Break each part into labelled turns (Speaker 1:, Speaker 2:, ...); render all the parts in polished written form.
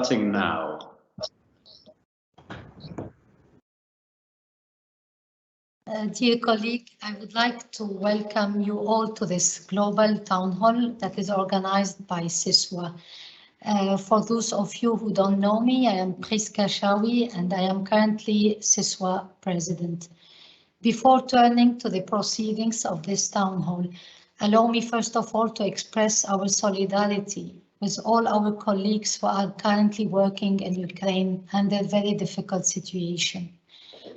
Speaker 1: Starting now.
Speaker 2: Dear colleague, I would like to welcome you all to this global town hall that is organized by CCISUA. For those of you who don't know me, I am Priska Shawi and I am currently CCISUA president. Before turning to the proceedings of this town hall, allow me first of all to express our solidarity with all our colleagues who are currently working in Ukraine under a very difficult situation.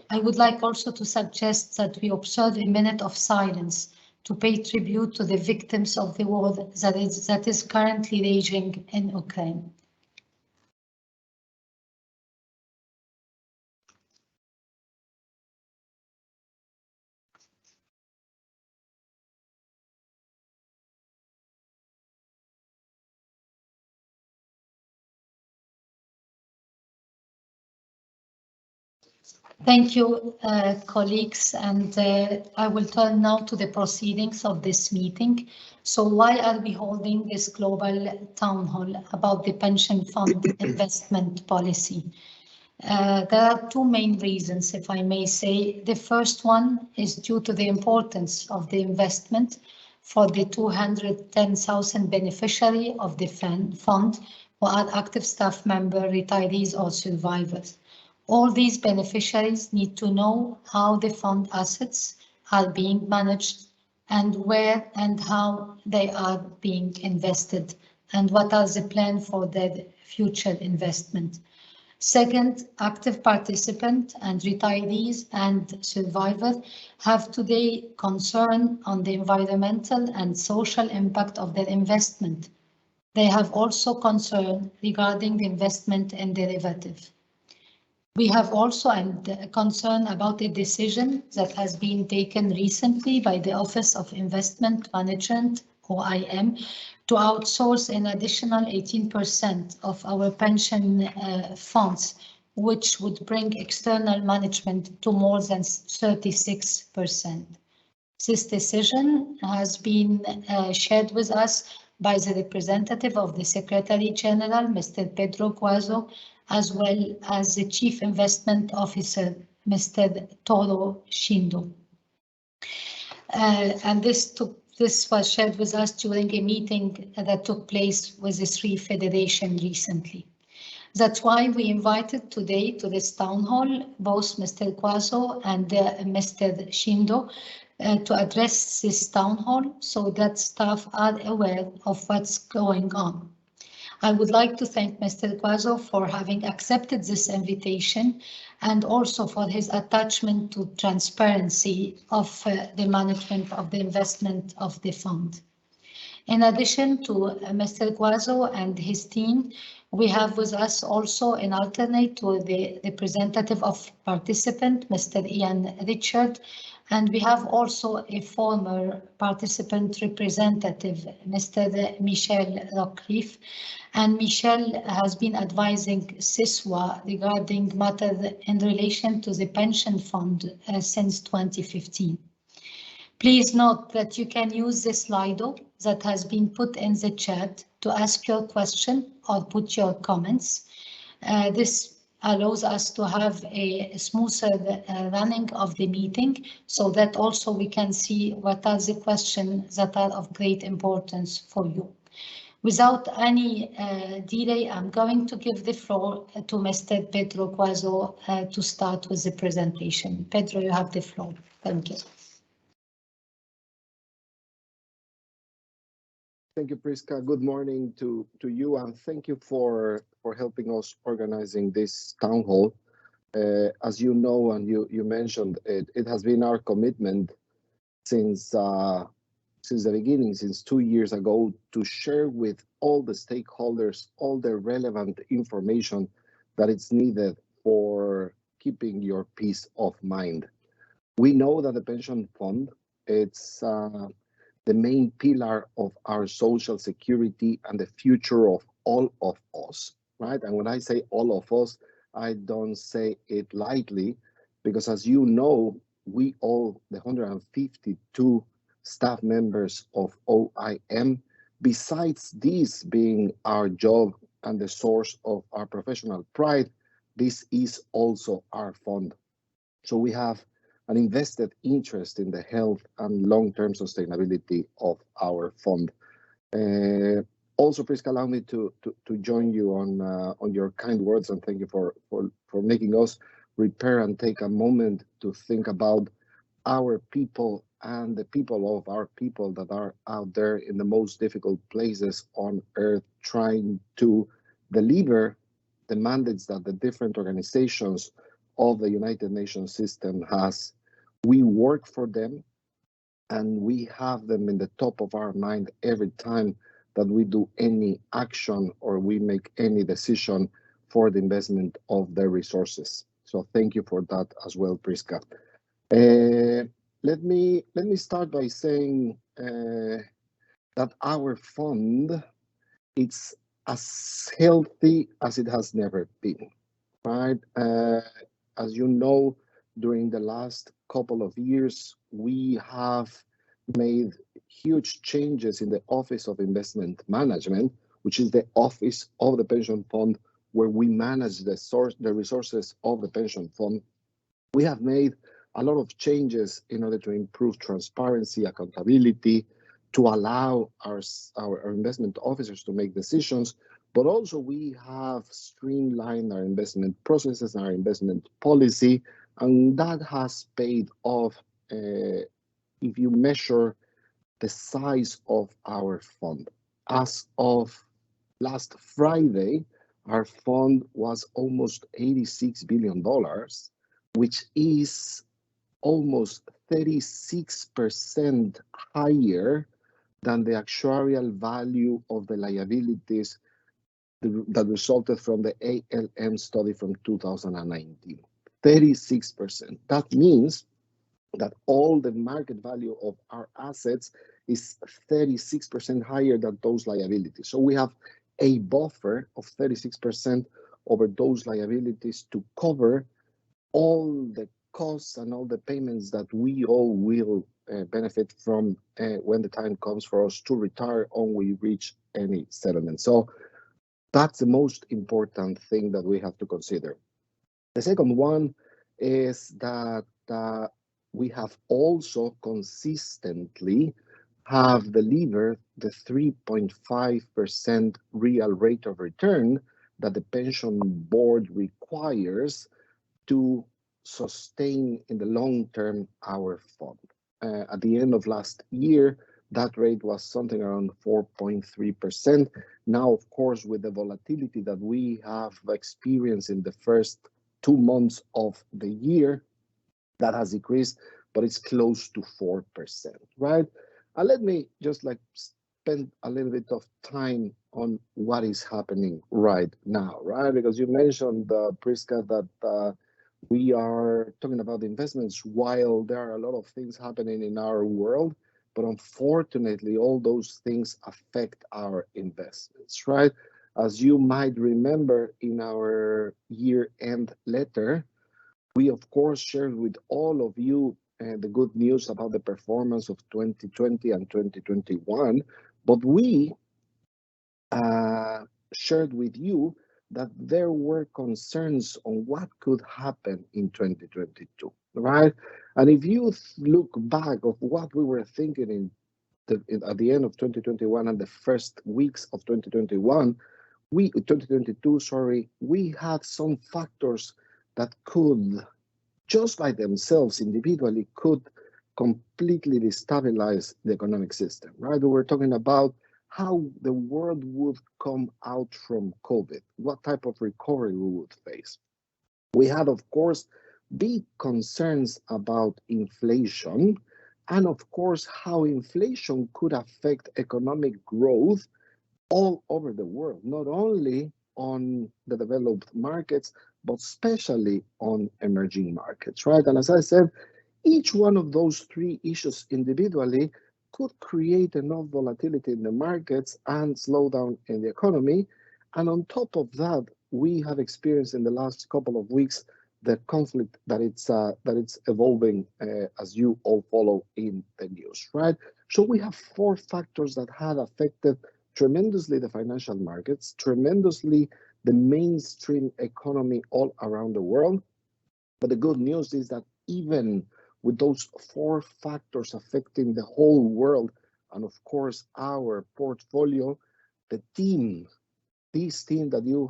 Speaker 2: I would like also to suggest that we observe a minute of silence to pay tribute to the victims of the war that is currently raging in Ukraine. Thank you, colleagues, and I will turn now to the proceedings of this meeting. So why are we holding this global town hall about the pension fund investment policy? There are two main reasons, if I may say. The first one is due to the importance of the investment for the 210,000 beneficiary of the fund who are active staff members, retirees or survivors. All these beneficiaries need to know how the fund assets are being managed and where and how they are being invested and what are the plans for their future investment. Second, active participants and retirees and survivors have today concern on the environmental and social impact of their investment. They have also concern regarding the investment in derivatives. We have also a concern about a decision that has been taken recently by the Office of Investment Management, OIM, to outsource an additional 18% of our pension funds, which would bring external management to more than 36%. This decision has been shared with us by the representative of the Secretary General, Mr. Pedro Cuazo, as well as the Chief Investment Officer, Mr. Toro Shindo. And this was shared with us during a meeting that took place with the three federations recently. That's why we invited today to this town hall both Mr. Cuazo and Mr. Shindo to address this town hall so that staff are aware of what's going on. I would like to thank Mr. Cuazo for having accepted this invitation and also for his attachment to transparency of the management of the investment of the fund. In addition to Mr. Cuazo and his team, we have with us also an alternate to the representative of participant, Mr. Ian Richard, and we have also a former participant representative, Mr. Michel Rockcliffe, and Michel has been advising CCISUA regarding matters in relation to the pension fund since 2015. Please note that you can use the Slido that has been put in the chat to ask your question or put your comments. This allows us to have a smoother running of the meeting so that also we can see what are the questions that are of great importance for you. Without any delay, I'm going to give the floor to Mr. Pedro Cuazo to start with the presentation. Pedro, you have the floor. Thank you.
Speaker 3: Thank you, Priska. Good morning to you, and thank you for helping us organizing this town hall. As you know, and you mentioned, it has been our commitment since the beginning, since 2 years ago, to share with all the stakeholders all the relevant information that is needed for keeping your peace of mind. We know that the pension fund, it's the main pillar of our social security and the future of all of us, right? And when I say all of us, I don't say it lightly, because as you know, we all, the 152 staff members of OIM, besides this being our job and the source of our professional pride, this is also our fund. So we have an invested interest in the health and long-term sustainability of our fund. Also, please allow me to join you on your kind words, and thank you for making us prepare and take a moment to think about our people and the people of our people that are out there in the most difficult places on earth, trying to deliver the mandates that the different organizations of the United Nations system has. We work for them, and we have them in the top of our mind every time that we do any action or we make any decision for the investment of their resources. So thank you for that as well, Priska. Let me start by saying that our fund, it's as healthy as it has never been, right? As you know, during the last couple of years, we have made huge changes in the Office of Investment Management, which is the office of the pension fund where we manage the resources of the pension fund. We have made a lot of changes in order to improve transparency, accountability, to allow our investment officers to make decisions, but also we have streamlined our investment processes and our investment policy, and that has paid off if you measure the size of our fund. As of last Friday, our fund was almost $86 billion, which is almost 36% higher than the actuarial value of the liabilities that resulted from the ALM study from 2019. 36%. That means that all the market value of our assets is 36% higher than those liabilities. So we have a buffer of 36% over those liabilities to cover all the costs and all the payments that we all will benefit from when the time comes for us to retire or we reach any settlement. So that's the most important thing that we have to consider. The second one is that we have also consistently have delivered the 3.5% real rate of return that the pension board requires to sustain in the long term our fund. At the end of last year, that rate was something around 4.3%. Now, of course, with the volatility that we have experienced in the first 2 months of the year, that has decreased, but it's close to 4%, right? And let me just spend a little bit of time on what is happening right now, right? Because you mentioned, Priska, that we are talking about investments while there are a lot of things happening in our world, but unfortunately, all those things affect our investments, right? As you might remember in our year-end letter, we of course shared with all of you the good news about the performance of 2020 and 2021, but we shared with you that there were concerns on what could happen in 2022, right? And if you look back of what we were thinking at the end of 2021 and the first weeks of 2022, we had some factors that could, just by themselves individually, could completely destabilize the economic system, right? We were talking about how the world would come out from COVID, what type of recovery we would face. We had, of course, big concerns about inflation, and of course, how inflation could affect economic growth all over the world, not only on the developed markets, but especially on emerging markets, right? And as I said, each one of those three issues individually could create enough volatility in the markets and slow down in the economy. And on top of that, we have experienced in the last couple of weeks the conflict that it's evolving as you all follow in the news, right? So we have four factors that had affected tremendously the financial markets, tremendously the mainstream economy all around the world. But the good news is that even with those four factors affecting the whole world, and of course our portfolio, the team, this team that you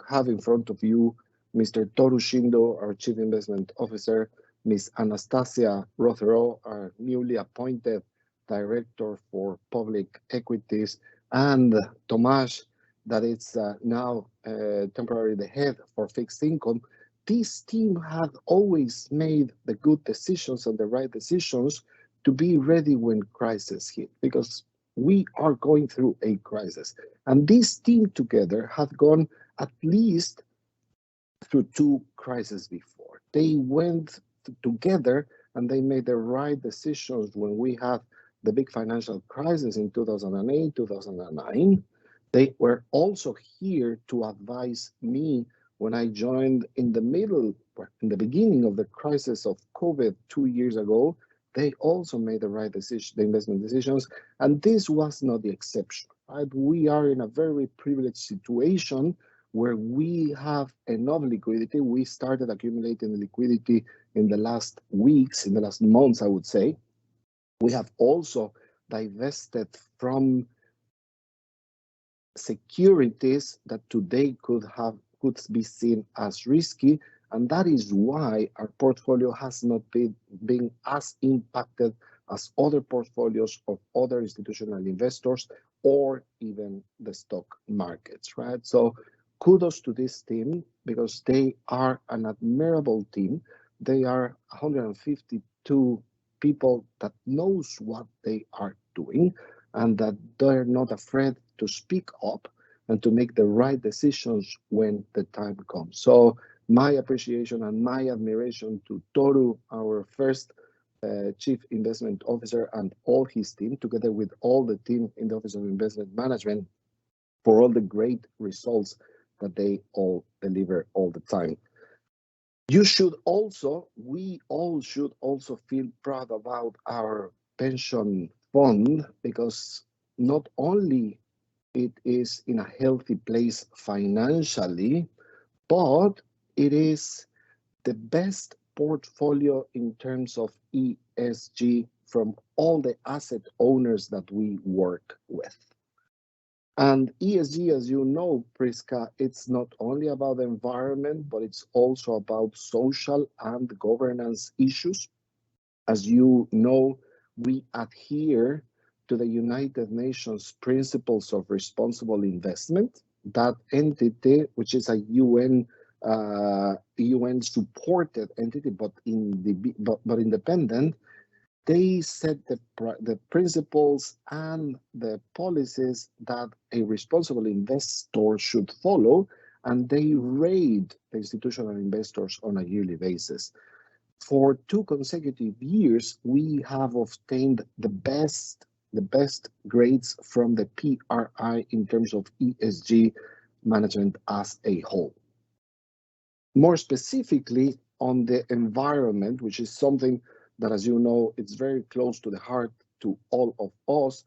Speaker 3: have in front of you, Mr. Toru Shindo, our Chief Investment Officer, Ms. Anastasia Rothero, our newly appointed Director for Public Equities, and Tomasz, that is now temporarily the head for fixed income. This team had always made the good decisions and the right decisions to be ready when crisis hit, because we are going through a crisis. And this team together had gone at least through two crises before. They went together and they made the right decisions when we had the big financial crisis in 2008, 2009. They were also here to advise me when I joined in the beginning of the crisis of COVID 2 years ago. They also made the right decision, the investment decisions, and this was not the exception. Right? We are in a very privileged situation where we have enough liquidity. We started accumulating liquidity in the last weeks, in the last months, I would say. We have also divested from securities that today could be seen as risky, and that is why our portfolio has not been as impacted as other portfolios of other institutional investors or even the stock markets, right? So kudos to this team, because they are an admirable team. They are 152 people that knows what they are doing and that they're not afraid to speak up and to make the right decisions when the time comes. So my appreciation and my admiration to Toru, our first Chief Investment Officer, and all his team, together with all the team in the Office of Investment Management, for all the great results that they all deliver all the time. We all should also feel proud about our pension fund, because not only it is in a healthy place financially, but it is the best portfolio in terms of ESG from all the asset owners that we work with. And ESG, as you know, Priska, it's not only about the environment, but it's also about social and governance issues. As you know, we adhere to the United Nations Principles of Responsible Investment. That entity, which is a UN supported entity, but independent, they set the principles and the policies that a responsible investor should follow, and they rate the institutional investors on a yearly basis. For 2 consecutive years, we have obtained the best grades from the PRI in terms of ESG management as a whole. More specifically on the environment, which is something that, as you know, it's very close to the heart to all of us,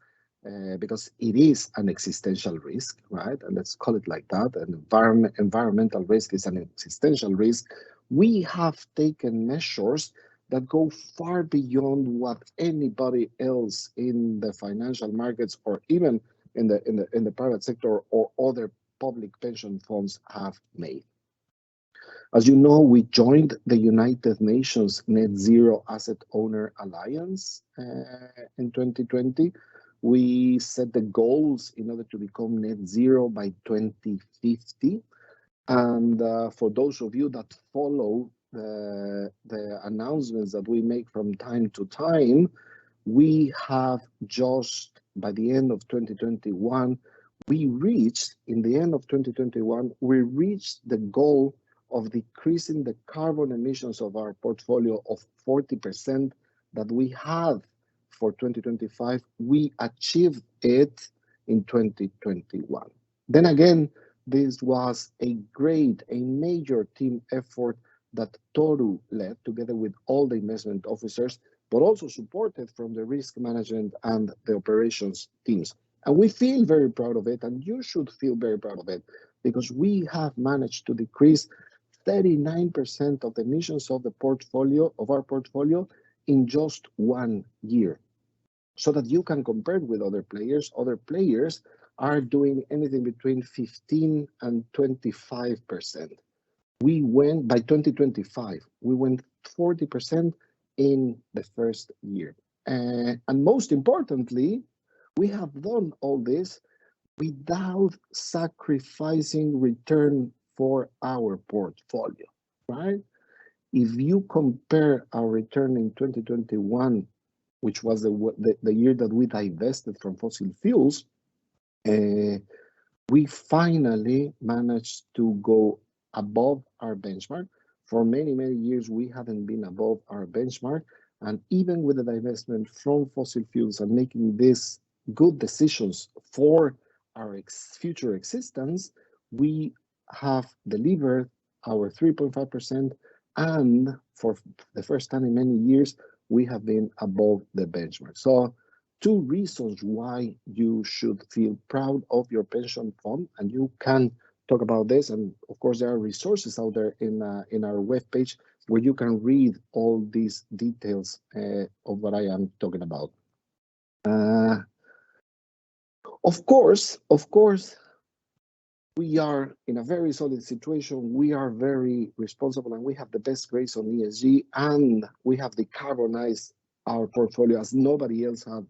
Speaker 3: because it is an existential risk, right? And let's call it like that. An environmental risk is an existential risk. We have taken measures that go far beyond what anybody else in the financial markets or even in the private sector or other public pension funds have made. As you know, we joined the United Nations Net Zero Asset Owner Alliance in 2020. We set the goals in order to become net zero by 2050. And for those of you that follow the announcements that we make from time to time, we have just, by the end of 2021, we reached the goal of decreasing the carbon emissions of our portfolio of 40% that we had for 2025. We achieved it in 2021. Then again, this was a major team effort that Toru led together with all the investment officers, but also supported from the risk management and the operations teams. And we feel very proud of it, and you should feel very proud of it, because we have managed to decrease 39% of the emissions of our portfolio in just 1 year. So that you can compare with other players. Other players are doing anything between 15 and 25%. We went, by 2025, we went 40% in the first year. And most importantly, we have done all this without sacrificing return for our portfolio, right? If you compare our return in 2021, which was the year that we divested from fossil fuels, we finally managed to go above our benchmark. For many, many years, we haven't been above our benchmark. And even with the divestment from fossil fuels and making these good decisions for our future existence, we have delivered our 3.5%. And for the first time in many years, we have been above the benchmark. So 2 reasons why you should feel proud of your pension fund, and you can talk about this. And of course, there are resources out there in our webpage where you can read all these details of what I am talking about. Of course, we are in a very solid situation. We are very responsible, and we have the best grades on ESG, and we have decarbonized our portfolio as nobody else has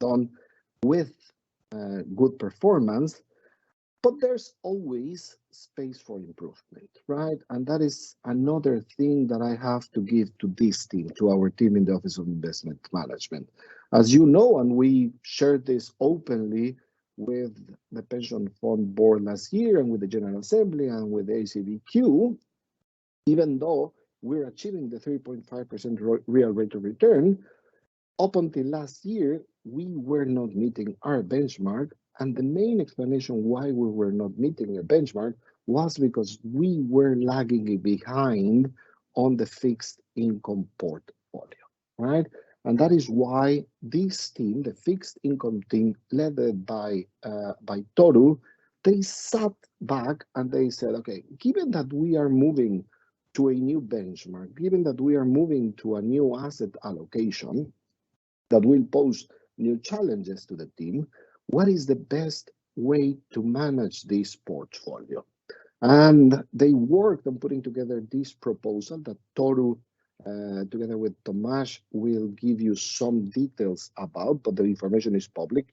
Speaker 3: done, with good performance. But there's always space for improvement, right? And that is another thing that I have to give to this team, to our team in the Office of Investment Management. As you know, and we shared this openly with the Pension Fund Board last year, and with the General Assembly, and with the ACBQ, even though we're achieving the 3.5% real rate of return, up until last year, we were not meeting our benchmark. And the main explanation why we were not meeting a benchmark was because we were lagging behind on the fixed income portfolio, right? And that is why this team, the fixed income team, led by Toru, they sat back and they said, okay, given that we are moving to a new benchmark, given that we are moving to a new asset allocation that will pose new challenges to the team, what is the best way to manage this portfolio? And they worked on putting together this proposal that Toru, together with Tomasz, will give you some details about, but the information is public.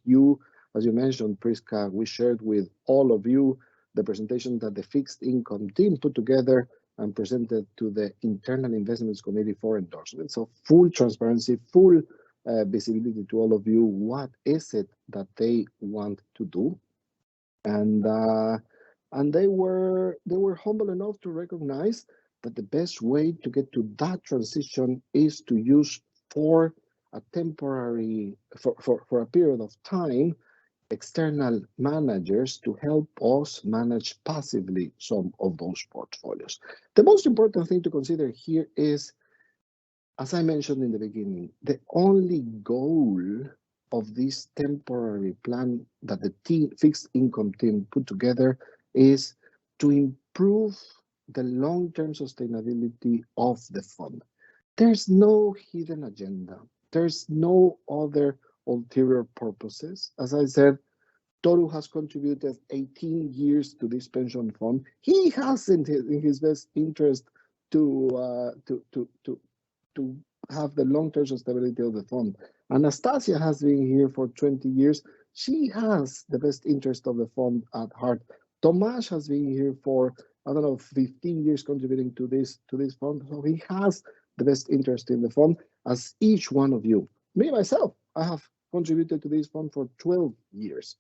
Speaker 3: As you mentioned, Priska, we shared with all of you the presentation that the fixed income team put together and presented to the Internal Investments Committee for endorsement. So full transparency, full visibility to all of you. What is it that they want to do? And they were humble enough to recognize that the best way to get to that transition is to use for a period of time, external managers to help us manage passively some of those portfolios. The most important thing to consider here is, as I mentioned in the beginning, the only goal of this temporary plan that the fixed income team put together is to improve the long-term sustainability of the fund. There's no hidden agenda. There's no other ulterior purposes. As I said, Toru has contributed 18 years to this pension fund. He has in his best interest to have the long-term sustainability of the fund. Anastasia has been here for 20 years. She has the best interest of the fund at heart. Tomasz has been here for, 15 years contributing to this fund. So he has the best interest in the fund, as each one of you. Me, myself, I have contributed to this fund for 12 years.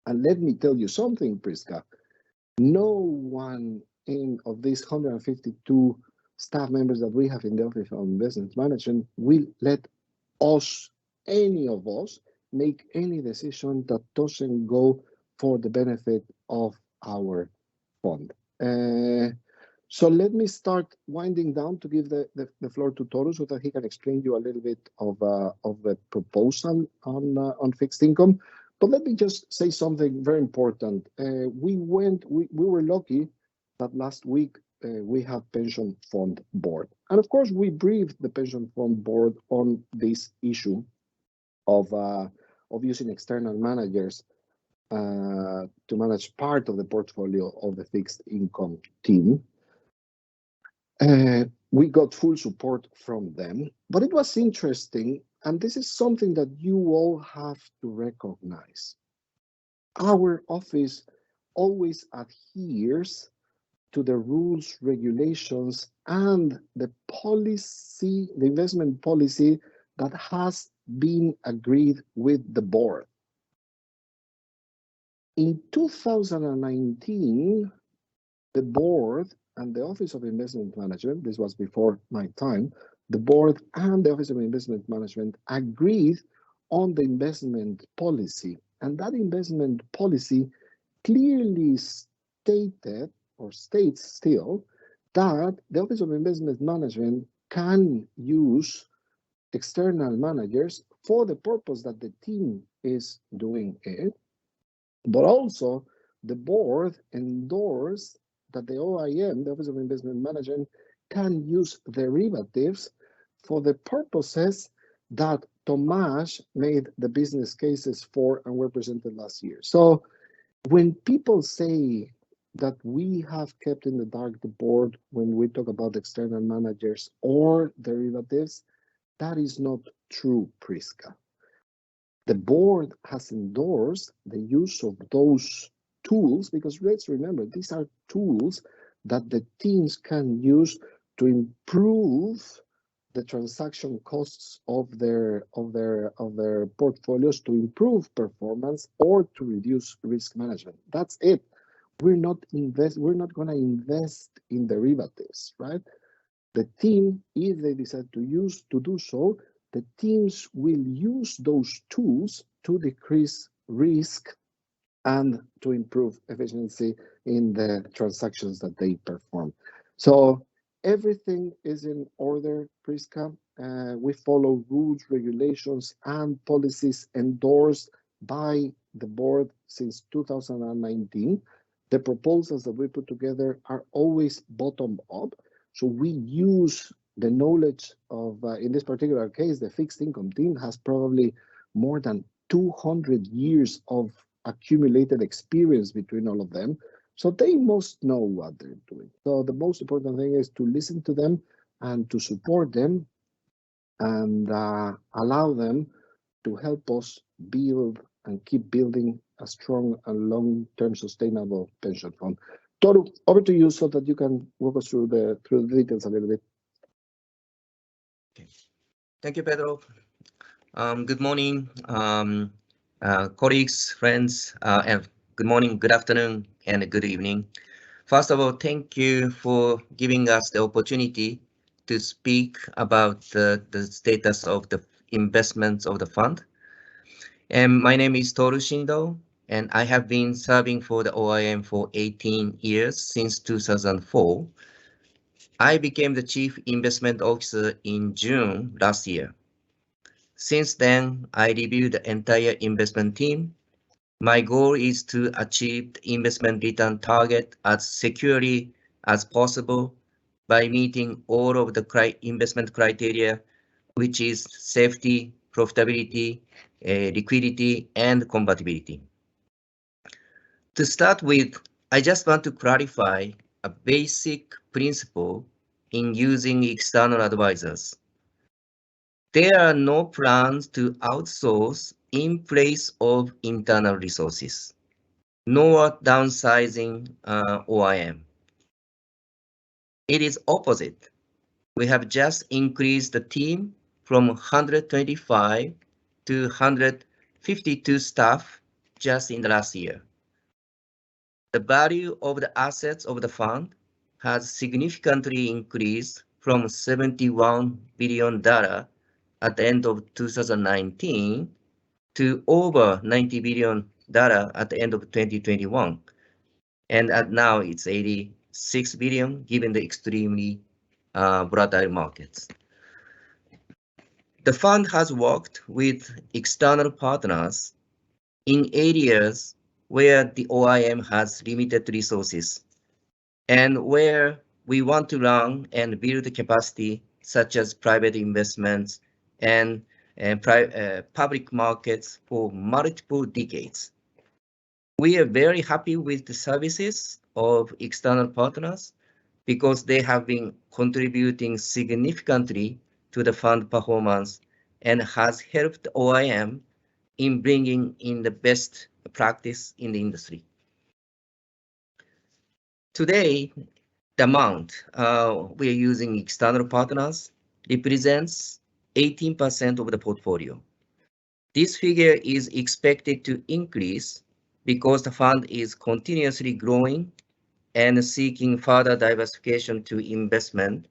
Speaker 3: And let me tell you something, Priska. No one of these 152 staff members that we have in the Office of Investment Management will let any of us, make any decision that doesn't go for the benefit of our fund. So let me start winding down to give the floor to Toru so that he can explain you a little bit of the proposal on fixed income. But let me just say something very important. We were lucky that last week we had pension fund board. And of course, we briefed the pension fund board on this issue of using external managers to manage part of the portfolio of the fixed income team. We got full support from them, but it was interesting, and this is something that you all have to recognize. Our office always adheres to the rules, regulations, and the policy, the investment policy that has been agreed with the board. In 2019, the board and the Office of Investment Management, this was before my time, the board and the Office of Investment Management agreed on the investment policy. And that investment policy clearly stated, or states still, that the Office of Investment Management can use external managers for the purpose that the team is doing it, but also the board endorsed that the OIM, the Office of Investment Management, can use derivatives for the purposes that Tomas made the business cases for and were presented last year. So when people say that we have kept in the dark the board when we talk about external managers or derivatives, that is not true, Priska. The board has endorsed the use of those tools, because let's remember, these are tools that the teams can use to improve the transaction costs of their portfolios, to improve performance or to reduce risk management. That's it. We're not going to invest in derivatives, right? The team, if they decide to do so, the teams will use those tools to decrease risk and to improve efficiency in the transactions that they perform. So everything is in order, Priska. We follow rules, regulations, and policies endorsed by the board since 2019. The proposals that we put together are always bottom up. So we use the knowledge of, in this particular case, the fixed income team has probably more than 200 years of accumulated experience between all of them. So they must know what they're doing. So the most important thing is to listen to them and to support them and allow them to help us build and keep building a strong and long-term sustainable pension fund. Toru, over to you so that you can walk us through the details a little bit.
Speaker 1: Okay. Thank you, Pedro. Good morning, colleagues, friends, and good morning, good afternoon, and good evening. First of all, thank you for giving us the opportunity to speak about the status of the investments of the fund. And my name is Toru Shindo, and I have been serving for the OIM for 18 years since 2004. I became the Chief Investment Officer in June last year. Since then, I reviewed the entire investment team. My goal is to achieve the investment return target as securely as possible by meeting all of the investment criteria, which is safety, profitability, liquidity, and compatibility. To start with, I just want to clarify a basic principle in using external advisors. There are no plans to outsource in place of internal resources, nor downsizing OIM. It is opposite. We have just increased the team from 125 to 152 staff just in the last year. The value of the assets of the fund has significantly increased from $71 billion at the end of 2019 to over $90 billion at the end of 2021. And now it's 86 billion given the extremely volatile markets. The fund has worked with external partners in areas where the OIM has limited resources and where we want to run and build capacity, such as private investments and public markets for multiple decades. We are very happy with the services of external partners because they have been contributing significantly to the fund performance and has helped OIM in bringing in the best practice in the industry. Today, the amount we are using external partners represents 18% of the portfolio. This figure is expected to increase because the fund is continuously growing and seeking further diversification to investment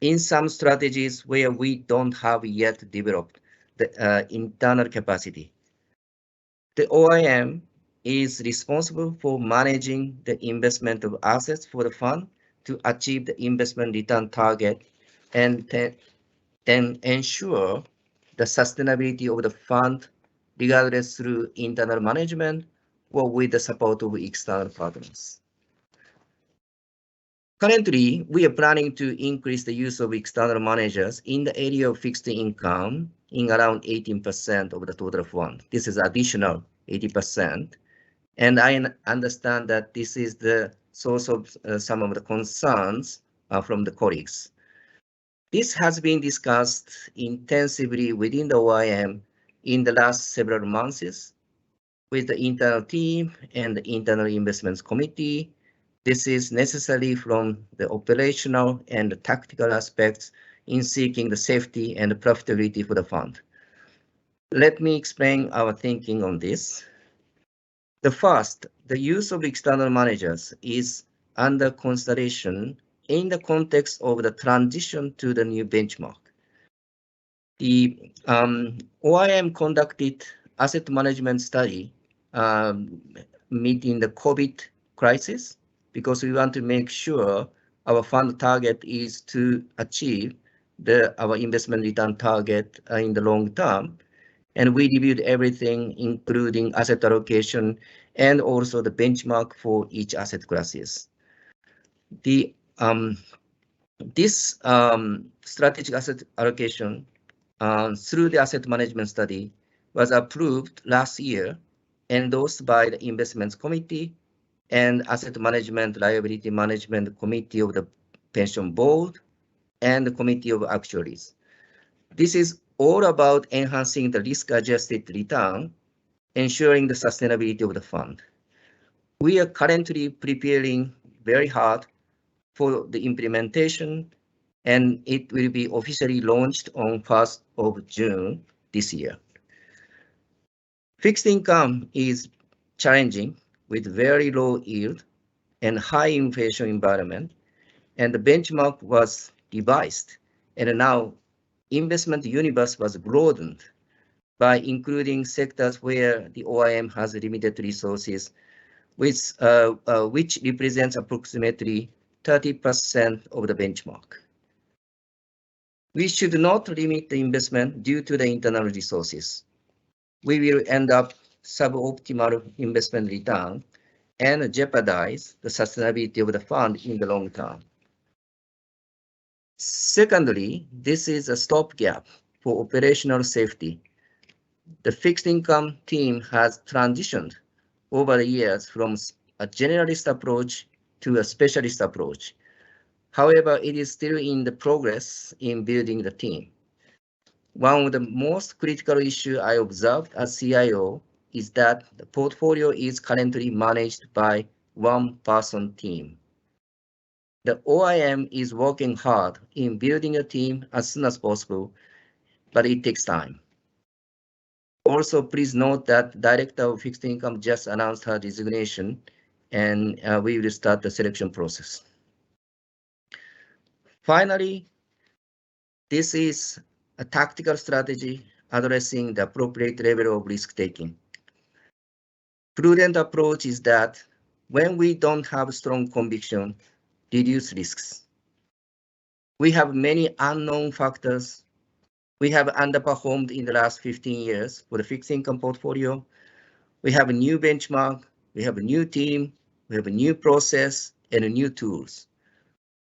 Speaker 1: in some strategies where we don't have yet developed the internal capacity. The OIM is responsible for managing the investment of assets for the fund to achieve the investment return target and then ensure the sustainability of the fund regardless through internal management or with the support of external partners. Currently, we are planning to increase the use of external managers in the area of fixed income in around 18% of the total fund. This is additional 80%. And I understand that this is the source of some of the concerns from the colleagues. This has been discussed intensively within the OIM in the last several months with the internal team and the internal investments committee. This is necessary from the operational and the tactical aspects in seeking the safety and the profitability for the fund. Let me explain our thinking on this. The first, the use of external managers is under consideration in the context of the transition to the new benchmark. The OIM conducted asset management study meeting the COVID crisis because we want to make sure our fund target is to achieve our investment return target in the long term. And we reviewed everything, including asset allocation and also the benchmark for each asset classes. This strategic asset allocation through the asset management study was approved last year, endorsed by the investments committee and asset management liability management committee of the pension board and the committee of actuaries. This is all about enhancing the risk-adjusted return, ensuring the sustainability of the fund. We are currently preparing very hard for the implementation, and it will be officially launched on 1st of June this year. Fixed income is challenging with very low yield and high inflation environment, and the benchmark was revised, and now investment universe was broadened by including sectors where the OIM has limited resources, which represents approximately 30% of the benchmark. We should not limit the investment due to the internal resources. We will end up suboptimal investment return and jeopardize the sustainability of the fund in the long term. Secondly, this is a stopgap for operational safety. The fixed income team has transitioned over the years from a generalist approach to a specialist approach. However, it is still in the progress in building the team. One of the most critical issues I observed as CIO is that the portfolio is currently managed by one-person team. The OIM is working hard in building a team as soon as possible, but it takes time. Also, please note that Director of Fixed Income just announced her resignation, and we will start the selection process. Finally, this is a tactical strategy addressing the appropriate level of risk-taking. Prudent approach is that when we don't have strong conviction, reduce risks. We have many unknown factors. We have underperformed in the last 15 years for the fixed income portfolio. We have a new benchmark, we have a new team, we have a new process and a new tools.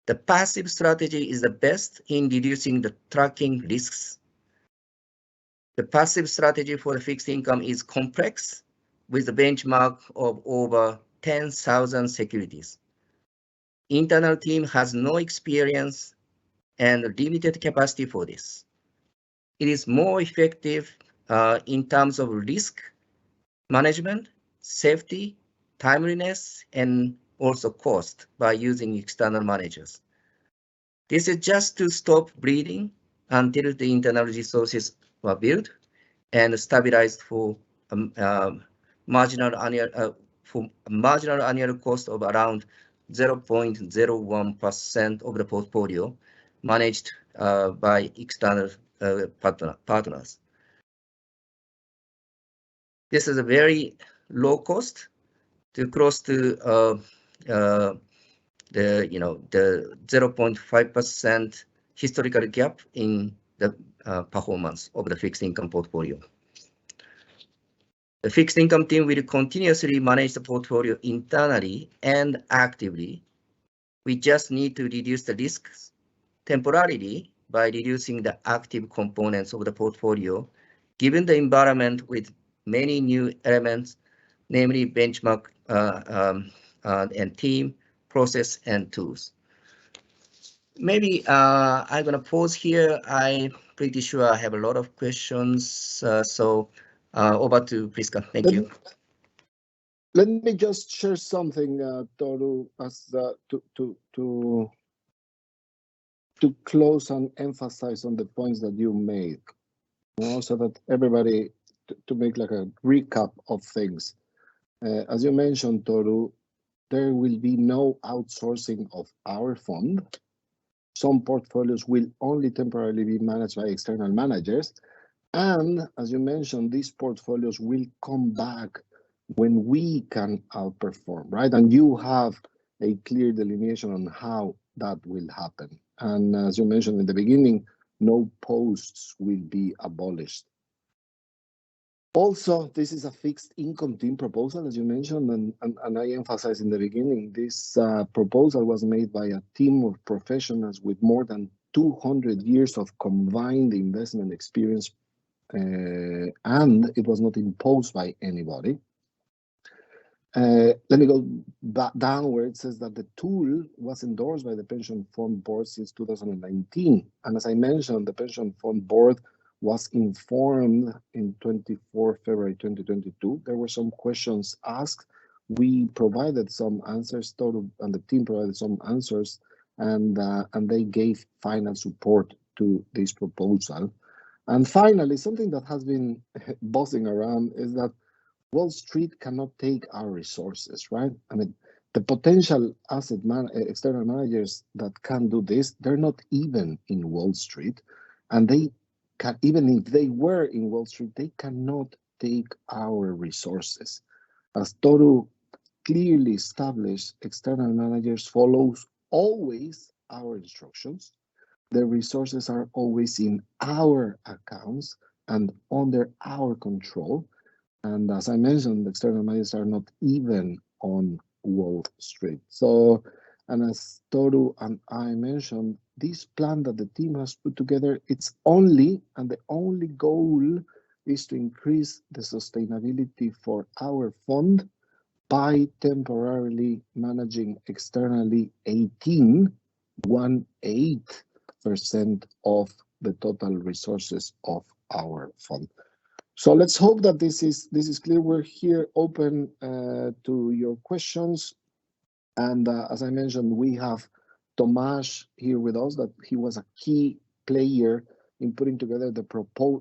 Speaker 1: The passive strategy is the best in reducing the tracking risks. The passive strategy for the fixed income is complex with a benchmark of over 10,000 securities. Internal team has no experience and limited capacity for this. It is more effective in terms of risk management, safety, timeliness, and also cost by using external managers. This is just to stop bleeding until the internal resources were built and stabilized for marginal annual cost of around 0.01% of the portfolio managed by external partners. This is a very low cost to close to the 0.5% historical gap in the performance of the fixed income portfolio. The fixed income team will continuously manage the portfolio internally and actively. We just need to reduce the risks temporarily by reducing the active components of the portfolio, given the environment with many new elements, namely benchmark and team, process, and tools. Maybe I'm gonna pause here. I'm pretty sure I have a lot of questions, so over to Priska. Thank you.
Speaker 3: Let me just share something, Toru, as to close and emphasize on the points that you made, so that everybody to make like a recap of things. As you mentioned, Toru, there will be no outsourcing of our fund. Some portfolios will only temporarily be managed by external managers. And as you mentioned, these portfolios will come back when we can outperform, right? And you have a clear delineation on how that will happen. And as you mentioned in the beginning, no posts will be abolished. Also, this is a fixed income team proposal, as you mentioned, and I emphasized in the beginning, this proposal was made by a team of professionals with more than 200 years of combined investment experience, and it was not imposed by anybody. Let me go back downward. It says that the tool was endorsed by the Pension Fund Board since 2019. And as I mentioned, the Pension Fund Board was informed in 24 February 2022. There were some questions asked. We provided some answers, and the team provided some answers, and they gave final support to this proposal. And finally, something that has been buzzing around is that Wall Street cannot take our resources, right? I mean, the potential external managers that can do this, they're not even in Wall Street, and they can, even if they were in Wall Street, they cannot take our resources. As Toru clearly established, external managers follows always our instructions. The resources are always in our accounts and under our control. And as I mentioned, the external managers are not even on Wall Street. So, and as Toru and I mentioned, this plan that the team has put together, it's only, and the only goal is to increase the sustainability for our fund by temporarily managing externally 18% of the total resources of our fund. So let's hope that this is clear. We're here open to your questions. And as I mentioned, we have Tomasz here with us, that he was a key player in putting together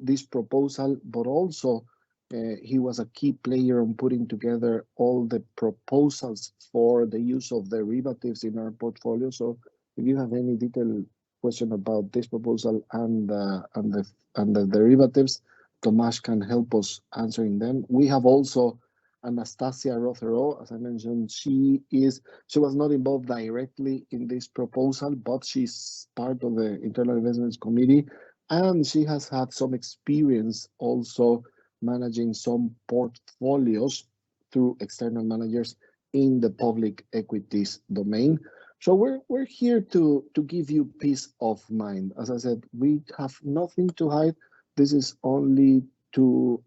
Speaker 3: this proposal, but also he was a key player on putting together all the proposals for the use of derivatives in our portfolio. So if you have any detailed question about this proposal and the derivatives, Tomasz can help us answering them. We have also Anastasia Rothero, as I mentioned, she was not involved directly in this proposal, but she's part of the Internal Investments Committee, and she has had some experience also managing some portfolios through external managers in the public equities domain. So we're here to give you peace of mind. As I said, we have nothing to hide. This is only to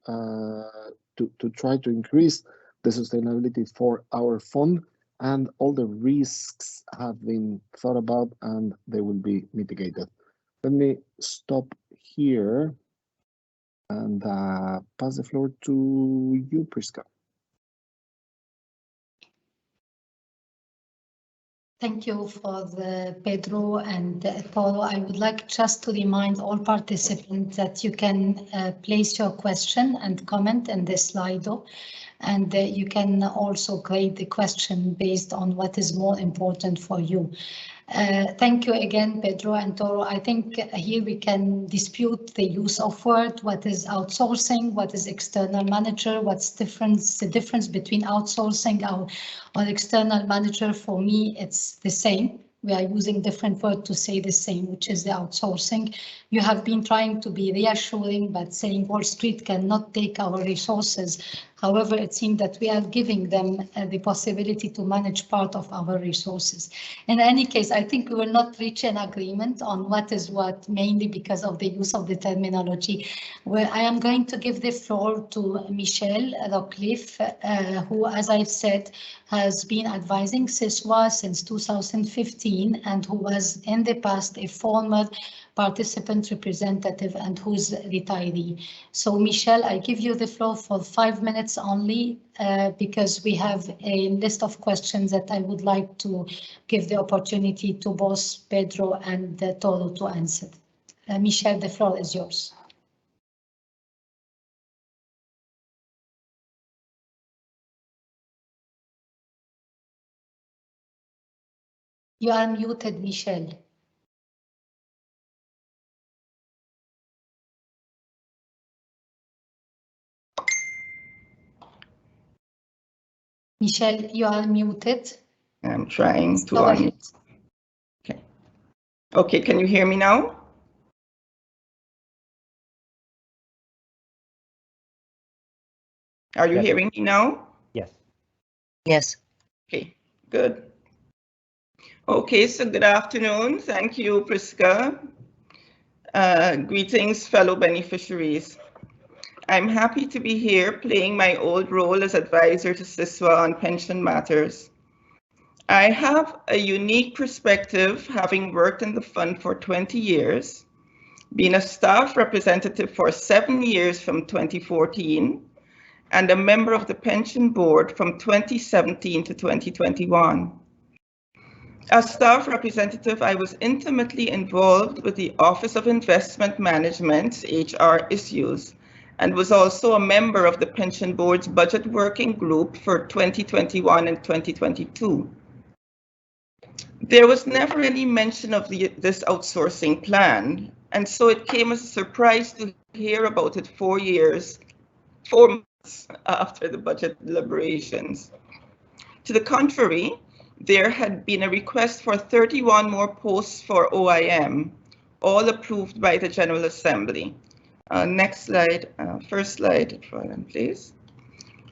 Speaker 3: try to increase the sustainability for our fund, and all the risks have been thought about and they will be mitigated. Let me stop here and pass the floor to you, Prisca.
Speaker 2: Thank you for the Pedro and Paulo. I would like just to remind all participants that you can place your question and comment in the Slido, and you can also create the question based on what is more important for you. Thank you again, Pedro and Toro. I think here we can dispute the use of word, what is outsourcing, what is external manager, what's the difference between outsourcing or external manager. For me, it's the same. We are using different words to say the same, which is the outsourcing. You have been trying to be reassuring, but saying Wall Street cannot take our resources. However, it seems that we are giving them the possibility to manage part of our resources. In any case, I think we will not reach an agreement on what is what, mainly because of the use of the terminology. Where I am going to give the floor to Michelle Rockcliffe, who, as I've said, has been advising CCISUA since 2015 and who was in the past a former participant representative and who's retiree. So Michelle, I give you the floor for 5 minutes only because we have a list of questions that I would like to give the opportunity to both Pedro and Toro to answer. Michelle, the floor is yours. You are muted, Michelle. Michelle, you are muted.
Speaker 4: I'm trying to unmute. Okay. Okay, can you hear me now? Are you hearing me now?
Speaker 5: Yes.
Speaker 1: Yes.
Speaker 4: Okay, good. Okay, so good afternoon. Thank you, Prisca. Greetings, fellow beneficiaries. I'm happy to be here playing my old role as advisor to CCISUA on pension matters. I have a unique perspective, having worked in the fund for 20 years, been a staff representative for 7 years from 2014, and a member of the pension board from 2017 to 2021. As staff representative, I was intimately involved with the Office of Investment Management's HR issues and was also a member of the pension board's budget working group for 2021 and 2022. There was never any mention of this outsourcing plan, and so it came as a surprise to hear about it 4 months after the budget deliberations. To the contrary, there had been a request for 31 more posts for OIM, all approved by the General Assembly. Next slide, first slide, please.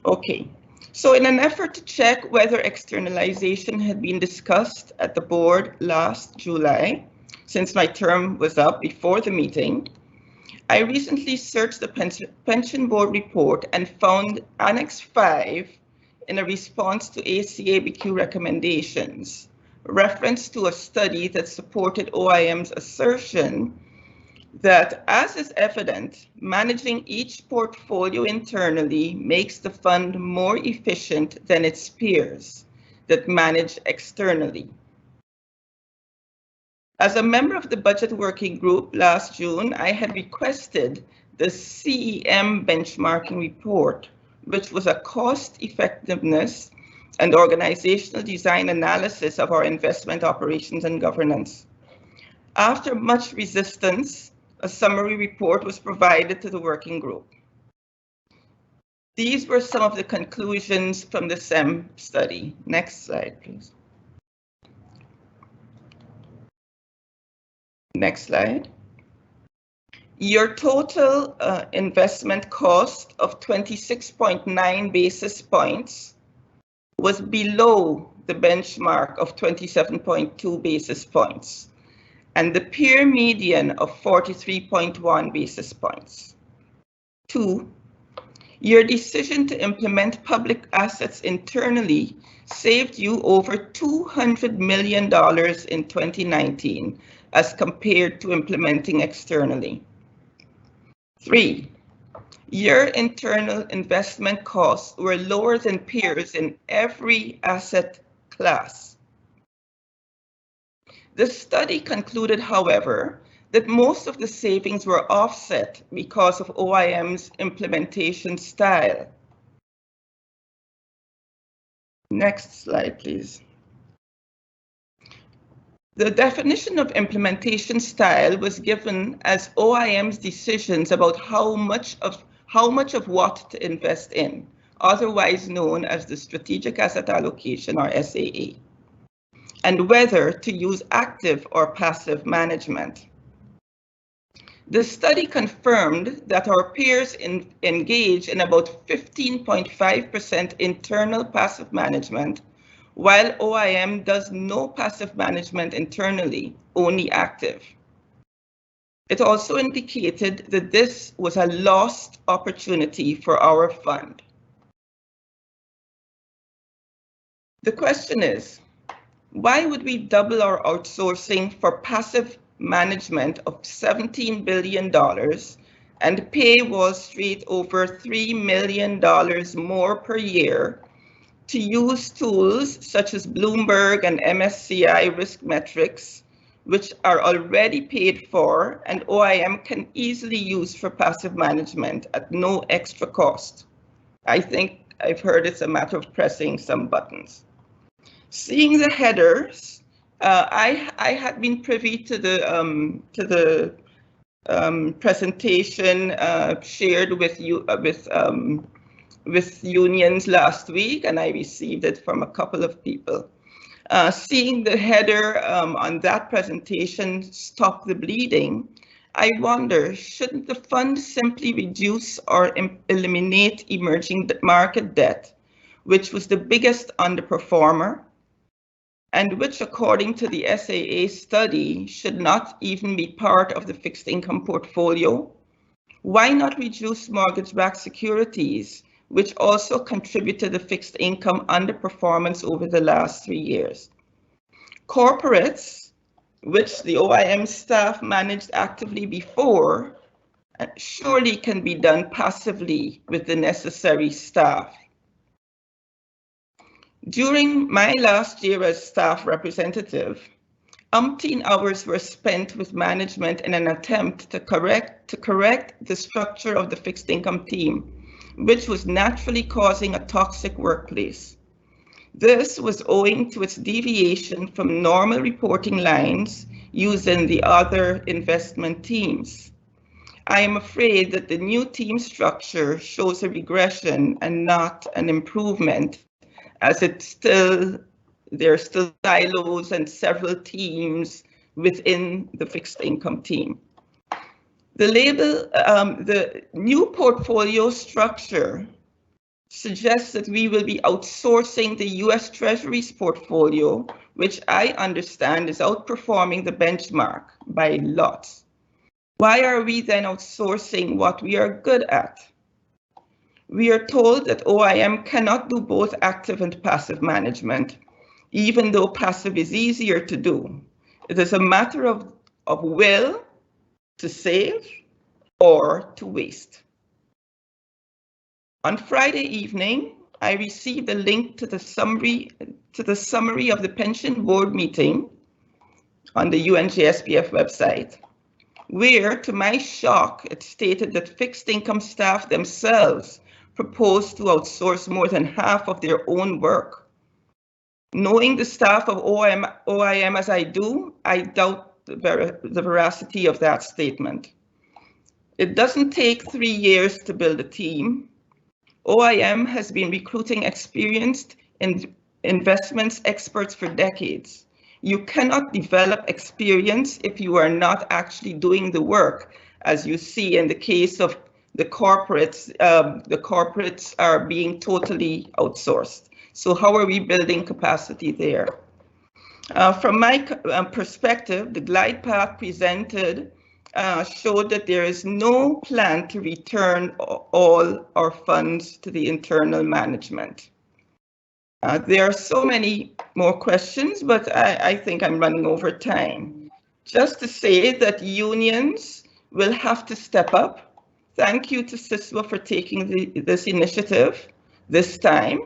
Speaker 4: Okay, so in an effort to check whether externalization had been discussed at the board last July, since my term was up before the meeting, I recently searched the pension board report and found Annex 5 in a response to ACABQ recommendations, reference to a study that supported OIM's assertion that, as is evident, managing each portfolio internally makes the fund more efficient than its peers that manage externally. As a member of the budget working group last June, I had requested the CEM benchmarking report, which was a cost effectiveness and organizational design analysis of our investment operations and governance. After much resistance, a summary report was provided to the working group. These were some of the conclusions from the CEM study. Next slide, please. Next slide. Your total investment cost of 26.9 basis points was below the benchmark of 27.2 basis points and the peer median of 43.1 basis points. 2, your decision to implement public assets internally saved you over $200 million in 2019 as compared to implementing externally. 3, your internal investment costs were lower than peers in every asset class. The study concluded, however, that most of the savings were offset because of OIM's implementation style. Next slide, please. The definition of implementation style was given as OIM's decisions about how much of what to invest in, otherwise known as the Strategic Asset Allocation, or SAA, and whether to use active or passive management. The study confirmed that our peers engage in about 15.5% internal passive management, while OIM does no passive management internally, only active. It also indicated that this was a lost opportunity for our fund. The question is, why would we double our outsourcing for passive management of $17 billion and pay Wall Street over $3 million more per year to use tools such as Bloomberg and MSCI risk metrics, which are already paid for and OIM can easily use for passive management at no extra cost? I think I've heard it's a matter of pressing some buttons. Seeing the headers, I had been privy to the presentation shared with you with unions last week, and I received it from a couple of people. Seeing the header on that presentation, "Stop the Bleeding," I wonder, shouldn't the fund simply reduce or eliminate emerging market debt, which was the biggest underperformer, and which, according to the SAA study, should not even be part of the fixed income portfolio? Why not reduce mortgage-backed securities, which also contribute to the fixed income underperformance over the last 3 years? Corporates, which the OIM staff managed actively before, surely can be done passively with the necessary staff. During my last year as staff representative, umpteen hours were spent with management in an attempt to correct the structure of the fixed income team, which was naturally causing a toxic workplace. This was owing to its deviation from normal reporting lines used in the other investment teams. I am afraid that the new team structure shows a regression and not an improvement, as there are still silos and several teams within the fixed income team. The new portfolio structure suggests that we will be outsourcing the US Treasuries portfolio, which I understand is outperforming the benchmark by lots. Why are we then outsourcing what we are good at? We are told that OIM cannot do both active and passive management, even though passive is easier to do. It is a matter of will to save or to waste. On Friday evening, I received a link to the summary of the pension board meeting on the UNJSPF website, where, to my shock, it stated that fixed income staff themselves proposed to outsource more than half of their own work. Knowing the staff of OIM as I do, I doubt the veracity of that statement. It doesn't take 3 years to build a team. OIM has been recruiting experienced investments experts for decades. You cannot develop experience if you are not actually doing the work, as you see in the case of the corporates are being totally outsourced. So how are we building capacity there? From my perspective, the glide path presented showed that there is no plan to return all our funds to the internal management. There are so many more questions, but I think I'm running over time. Just to say that unions will have to step up. Thank you to CCISUA for taking this initiative this time.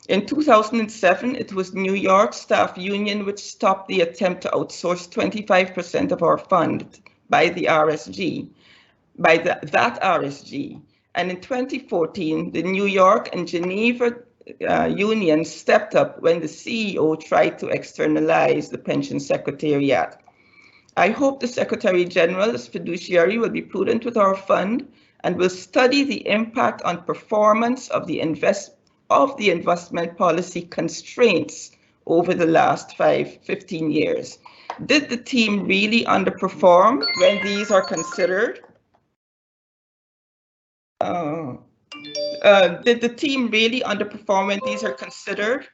Speaker 4: In 2007, it was New York Staff Union which stopped the attempt to outsource 25% of our fund by the RSG, by that RSG. And in 2014, the New York and Geneva unions stepped up when the CEO tried to externalize the pension secretariat. I hope the Secretary General as fiduciary will be prudent with our fund and will study the impact on performance of the investment policy constraints over the last 15 years. Did the team really underperform when these are considered? Did the team really underperform when these are considered?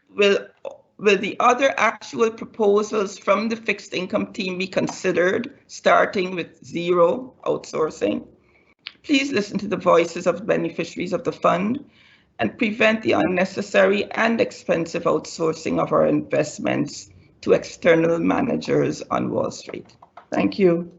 Speaker 4: Will the other actual proposals from the fixed income team be considered, starting with zero outsourcing? Please listen to the voices of beneficiaries of the fund and prevent the unnecessary and expensive outsourcing of our investments to external managers on Wall Street. Thank you.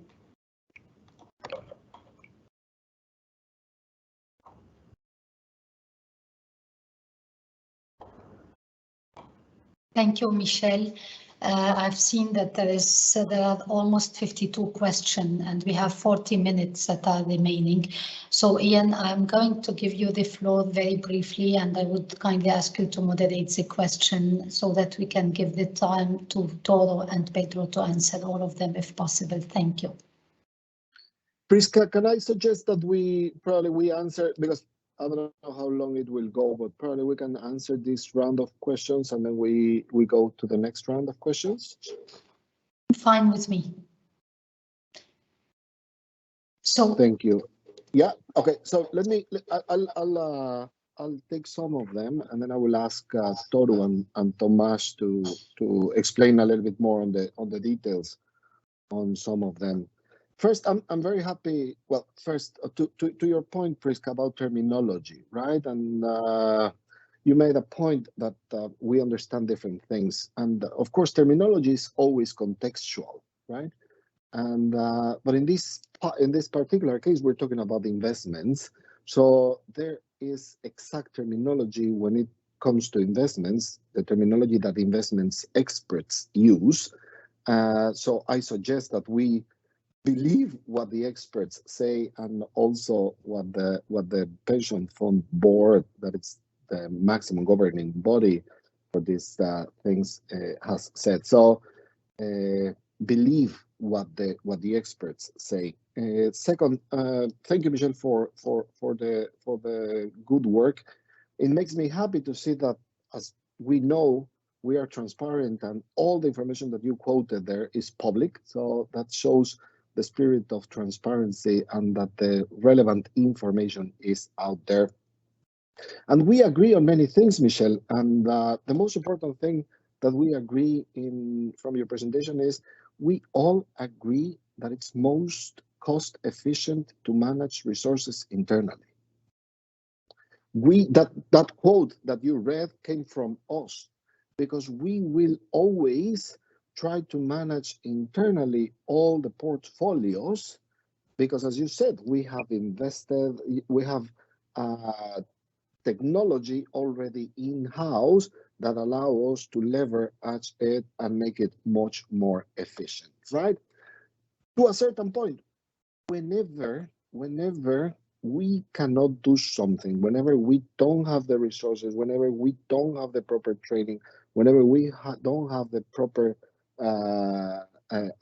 Speaker 2: Thank you, Michelle. I've seen that there are almost 52 questions and we have 40 minutes that are remaining. So Ian, I'm going to give you the floor very briefly and I would kindly ask you to moderate the question so that we can give the time to Toro and Pedro to answer all of them if possible. Thank you.
Speaker 3: Priska, can I suggest that we answer, because I don't know how long it will go, but probably we can answer this round of questions and then we go to the next round of questions.
Speaker 2: Fine with me. So
Speaker 3: thank you. Yeah. Okay. So I'll take some of them and then I will ask Toru and Tomas to explain a little bit more on the details on some of them. First, I'm very happy. Well, first to your point, Priska, about terminology, right? And you made a point that we understand different things, and of course, terminology is always contextual, right? And but in this particular case, we're talking about investments, so there is exact terminology when it comes to investments, the terminology that investments experts use. So I suggest that we believe what the experts say and also what the pension fund board, that it's the maximum governing body for these things, has said. So believe what the experts say. Second, thank you, Michelle, for the good work. It makes me happy to see that, as we know, we are transparent and all the information that you quoted there is public. So that shows the spirit of transparency and that the relevant information is out there. And we agree on many things, Michelle. And the most important thing that we agree from your presentation is we all agree that it's most cost efficient to manage resources internally. That quote that you read came from us because we will always try to manage internally all the portfolios, because as you said, we have invested, we have technology already in-house that allow us to leverage it and make it much more efficient, right? To a certain point, whenever we cannot do something, whenever we don't have the resources, whenever we don't have the proper training, whenever we don't have the proper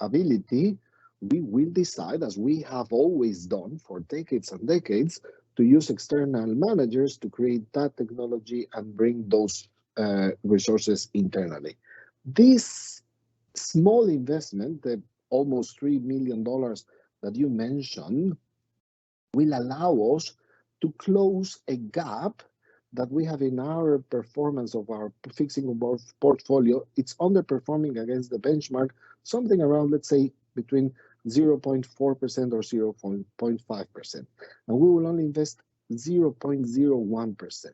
Speaker 3: ability, we will decide, as we have always done for decades and decades, to use external managers to create that technology and bring those resources internally. This small investment, the almost $3 million that you mentioned, will allow us to close a gap that we have in our performance of our fixed income portfolio. It's underperforming against the benchmark, something around, let's say, between 0.4% or 0.5%. And we will only invest 0.01%.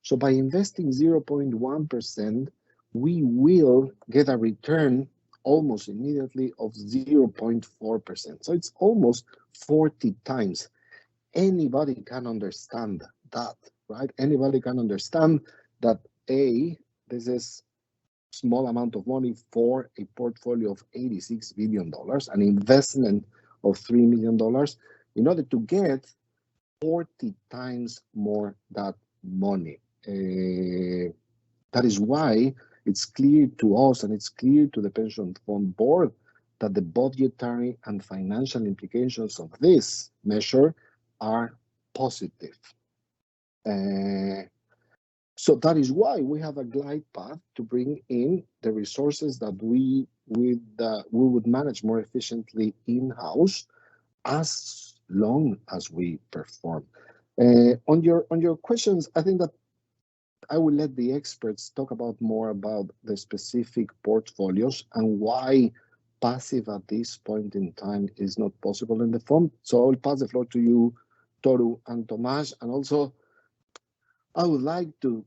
Speaker 3: So by investing 0.1%, we will get a return almost immediately of 0.4%. So it's almost 40 times. Anybody can understand that, right? Anybody can understand that, this is small amount of money for a portfolio of $86 billion, an investment of $3 million, in order to get 40 times more that money. That is why it's clear to us and it's clear to the pension fund board that the budgetary and financial implications of this measure are positive. So that is why we have a glide path to bring in the resources that we would manage more efficiently in-house as long as we perform. On your questions, I think that I will let the experts talk more about the specific portfolios and why passive at this point in time is not possible in the fund. So I'll pass the floor to you, Toru and Tomasz, and also I would like to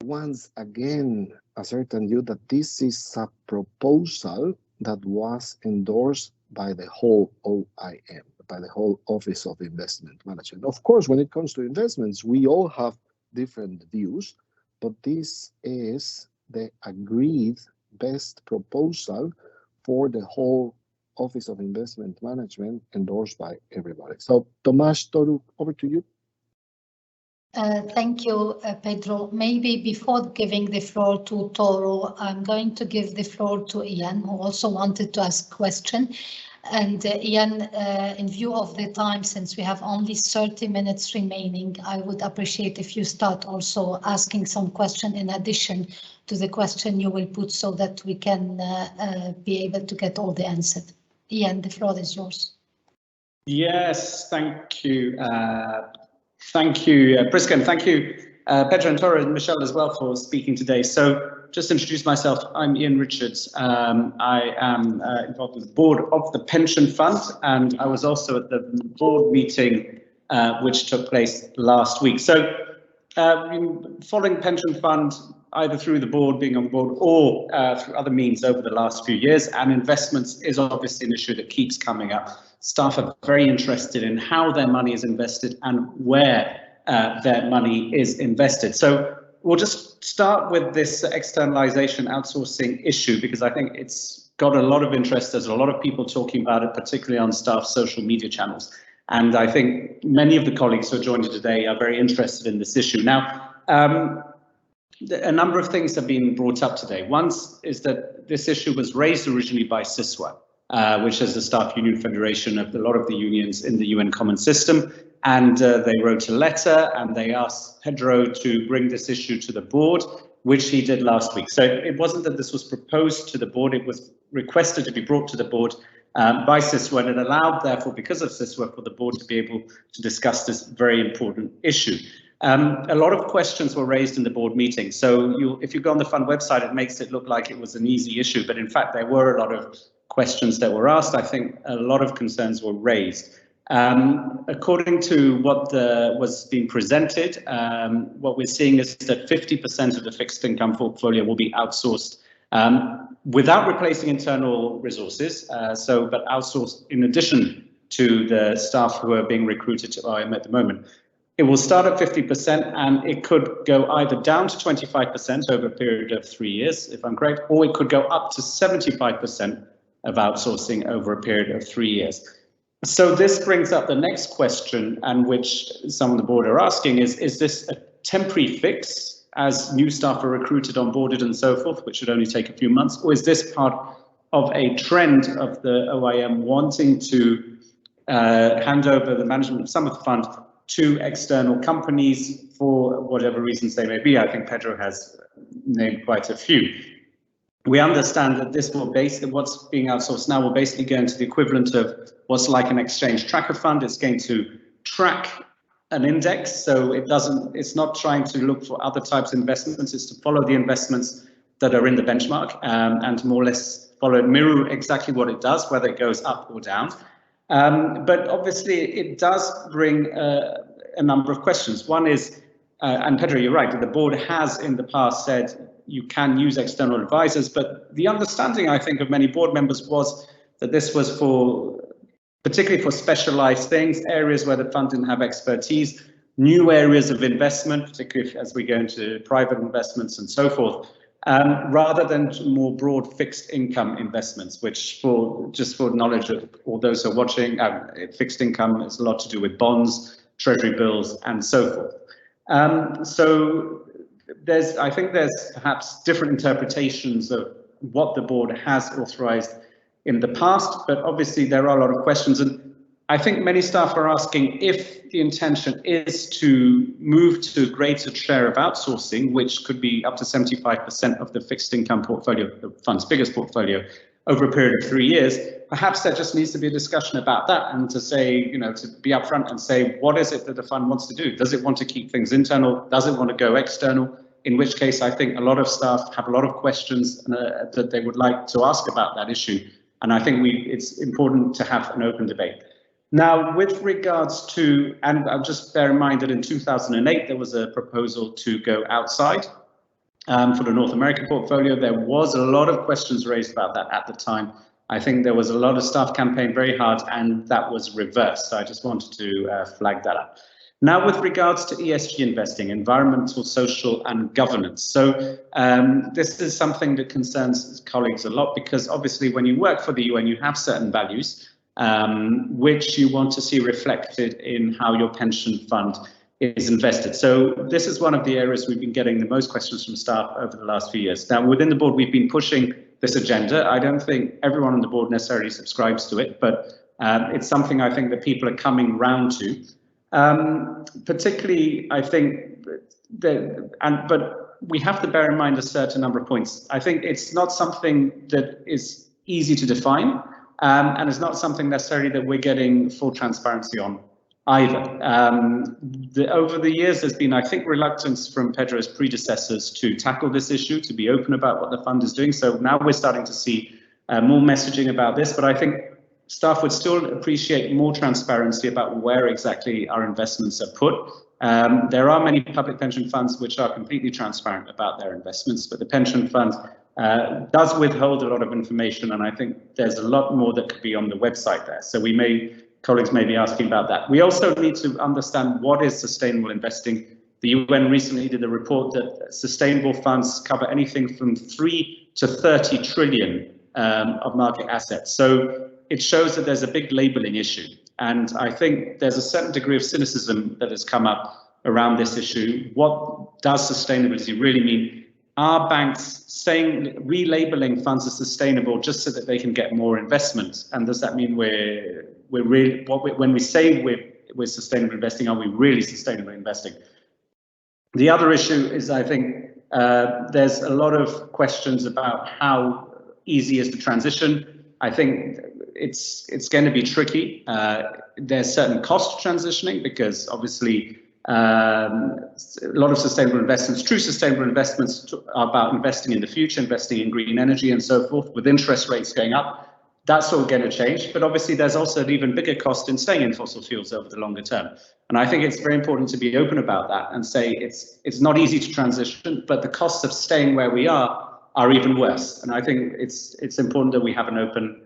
Speaker 3: once again assert on you that this is a proposal that was endorsed by the whole OIM, by the whole Office of Investment Management. Of course, when it comes to investments, we all have different views, but this is the agreed best proposal for the whole Office of Investment Management endorsed by everybody. So Tomasz, Toru, over to you.
Speaker 2: Thank you, Pedro. Maybe before giving the floor to Toru, I'm going to give the floor to Ian, who also wanted to ask a question. And Ian, in view of the time, since we have only 30 minutes remaining, I would appreciate if you start also asking some question in addition to the question you will put so that we can be able to get all the answers. Ian, the floor is yours.
Speaker 5: Yes, thank you. Thank you, Prisca, and thank you, Pedro and Toru and Michelle as well for speaking today. So just to introduce myself, I'm Ian Richards. I am involved with the board of the pension fund, and I was also at the board meeting which took place last week. So following pension fund, either through the board, being on board, or through other means over the last few years, and investments is obviously an issue that keeps coming up. Staff are very interested in how their money is invested and where their money is invested. So we'll just start with this externalization outsourcing issue, because I think it's got a lot of interest. There's a lot of people talking about it, particularly on staff social media channels. And I think many of the colleagues who are joining today are very interested in this issue. Now, a number of things have been brought up today. One is that this issue was raised originally by CCISUA, which is the staff union federation of a lot of the unions in the UN Common System. And they wrote a letter and they asked Pedro to bring this issue to the board, which he did last week. So it wasn't that this was proposed to the board, it was requested to be brought to the board by CCISUA, and it allowed, therefore, because of CCISUA, for the board to be able to discuss this very important issue. A lot of questions were raised in the board meeting. So if you go on the fund website, it makes it look like it was an easy issue, but in fact, there were a lot of questions that were asked. I think a lot of concerns were raised. According to what was being presented, what we're seeing is that 50% of the fixed income portfolio will be outsourced without replacing internal resources, but outsourced in addition to the staff who are being recruited to OIM at the moment. It will start at 50% and it could go either down to 25% over a period of 3 years, if I'm correct, or it could go up to 75% of outsourcing over a period of 3 years. So this brings up the next question, and which some of the board are asking is this a temporary fix as new staff are recruited, onboarded and so forth, which should only take a few months, or is this part of a trend of the OIM wanting to hand over the management of some of the fund to external companies for whatever reasons they may be? I think Pedro has named quite a few. We understand that this will what's being outsourced now will basically go into the equivalent of what's like an exchange tracker fund. It's going to track an index, so it's not trying to look for other types of investments, it's to follow the investments that are in the benchmark and more or less mirror exactly what it does, whether it goes up or down. But obviously it does bring a number of questions. One is, and Pedro, you're right, that the board has in the past said you can use external advisors, but the understanding, I think, of many board members was that this was particularly for specialized things, areas where the fund didn't have expertise, new areas of investment, particularly as we go into private investments and so forth, rather than more broad fixed income investments, which just for knowledge of all those who are watching, fixed income has a lot to do with bonds, treasury bills, and so forth. So I think there's perhaps different interpretations of what the board has authorized in the past, but obviously there are a lot of questions, and I think many staff are asking if the intention is to move to a greater share of outsourcing, which could be up to 75% of the fixed income portfolio, the fund's biggest portfolio, over a period of 3 years. Perhaps there just needs to be a discussion about that, and to say, to be upfront and say, what is it that the fund wants to do? Does it want to keep things internal? Does it want to go external? In which case, I think a lot of staff have a lot of questions that they would like to ask about that issue. And I think it's important to have an open debate. Now, with regards to, and I'll just bear in mind that in 2008, there was a proposal to go outside for the North American portfolio. There was a lot of questions raised about that at the time. I think there was a lot of staff campaign very hard, and that was reversed. So I just wanted to flag that up. Now, with regards to ESG investing, environmental, social, and governance. So this is something that concerns colleagues a lot, because obviously when you work for the UN, you have certain values which you want to see reflected in how your pension fund is invested. So this is one of the areas we've been getting the most questions from staff over the last few years. Now, within the board, we've been pushing this agenda. I don't think everyone on the board necessarily subscribes to it, but it's something I think that people are coming round to. Particularly, I think but we have to bear in mind a certain number of points. I think it's not something that is easy to define, and it's not something necessarily that we're getting full transparency on either. Over the years, there's been, I think, reluctance from Pedro's predecessors to tackle this issue, to be open about what the fund is doing. So now we're starting to see more messaging about this, but I think staff would still appreciate more transparency about where exactly our investments are put. There are many public pension funds which are completely transparent about their investments, but the pension fund does withhold a lot of information, and I think there's a lot more that could be on the website there. So colleagues may be asking about that. We also need to understand what is sustainable investing. The UN recently did a report that sustainable funds cover anything from 3 to 30 trillion of market assets. So it shows that there's a big labeling issue. And I think there's a certain degree of cynicism that has come up around this issue. What does sustainability really mean? Are banks relabeling funds as sustainable just so that they can get more investment? And does that mean when we say we're sustainable investing, are we really sustainable investing? The other issue is, I think there's a lot of questions about how easy is the transition. I think it's going to be tricky. There's certain cost transitioning, because obviously a lot of sustainable investments, true sustainable investments, are about investing in the future, investing in green energy and so forth. With interest rates going up, that's all going to change. But obviously there's also an even bigger cost in staying in fossil fuels over the longer term. And I think it's very important to be open about that and say it's not easy to transition, but the costs of staying where we are even worse. And I think it's important that we have an open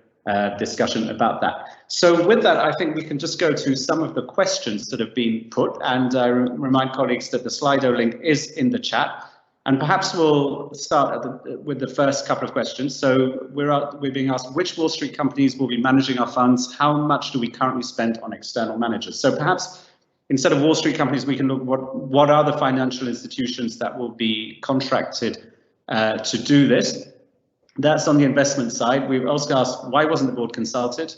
Speaker 5: discussion about that. So with that, I think we can just go to some of the questions that have been put, and remind colleagues that the Slido link is in the chat. And perhaps we'll start with the first couple of questions. So we're being asked, which Wall Street companies will be managing our funds? How much do we currently spend on external managers? So perhaps instead of Wall Street companies, we can look what are the financial institutions that will be contracted to do this. That's on the investment side. We've also asked, why wasn't the board consulted?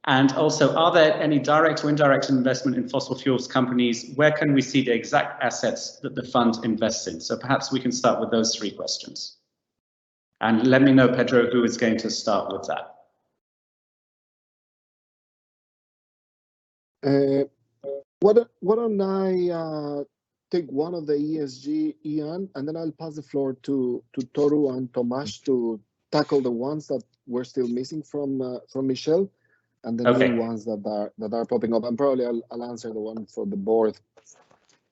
Speaker 5: And also, are there any direct or indirect investment in fossil fuels companies? Where can we see the exact assets that the fund invests in? So perhaps we can start with those three questions. And let me know, Pedro, who is going to start with that.
Speaker 3: Why don't I take one of the ESG, Ian, and then I'll pass the floor to Toru and Tomasz to tackle the ones that we're still missing from Michelle, and the new ones that are popping up. And probably I'll answer the one for the board.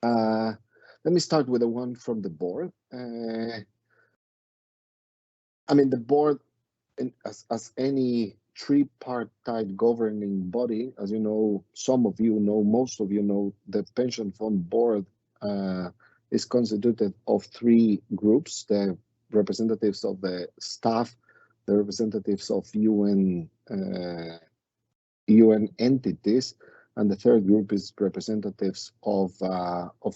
Speaker 3: Let me start with the one from the board. I mean, the board, as any tripartite governing body, as you know, some of you know, most of you know, the pension fund board is constituted of three groups: the representatives of the staff, the representatives of UN entities, and the third group is representatives of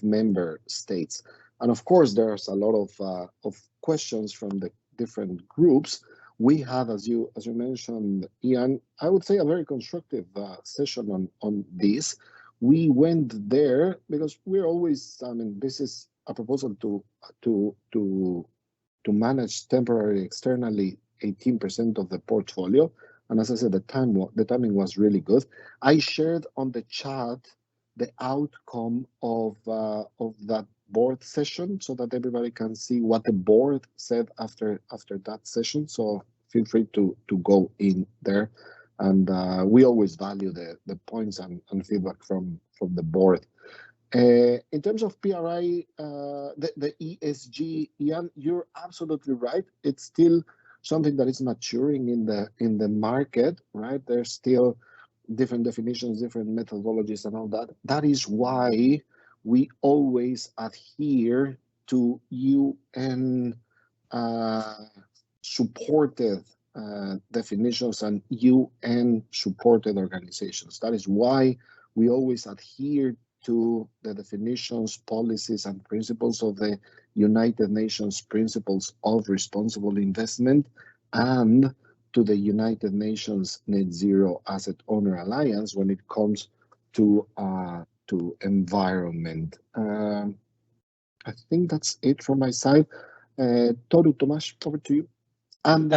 Speaker 3: member states. And of course, there's a lot of questions from the different groups. We had, as you mentioned, Ian, I would say a very constructive session on this. We went there because we're always, I mean, this is a proposal to manage temporarily externally 18% of the portfolio. And as I said, the timing was really good. I shared on the chat the outcome of that board session so that everybody can see what the board said after that session. So feel free to go in there. And we always value the points and feedback from the board. In terms of PRI, the ESG, Ian, you're absolutely right. It's still something that is maturing in the market, right? There's still different definitions, different methodologies, and all that. That is why we always adhere to UN supported definitions and UN supported organizations. That is why we always adhere to the definitions, policies, and principles of the United Nations Principles of Responsible Investment and to the United Nations Net Zero Asset Owner Alliance when it comes to environment. I think that's it from my side. Toru, Tomasz, over to you. And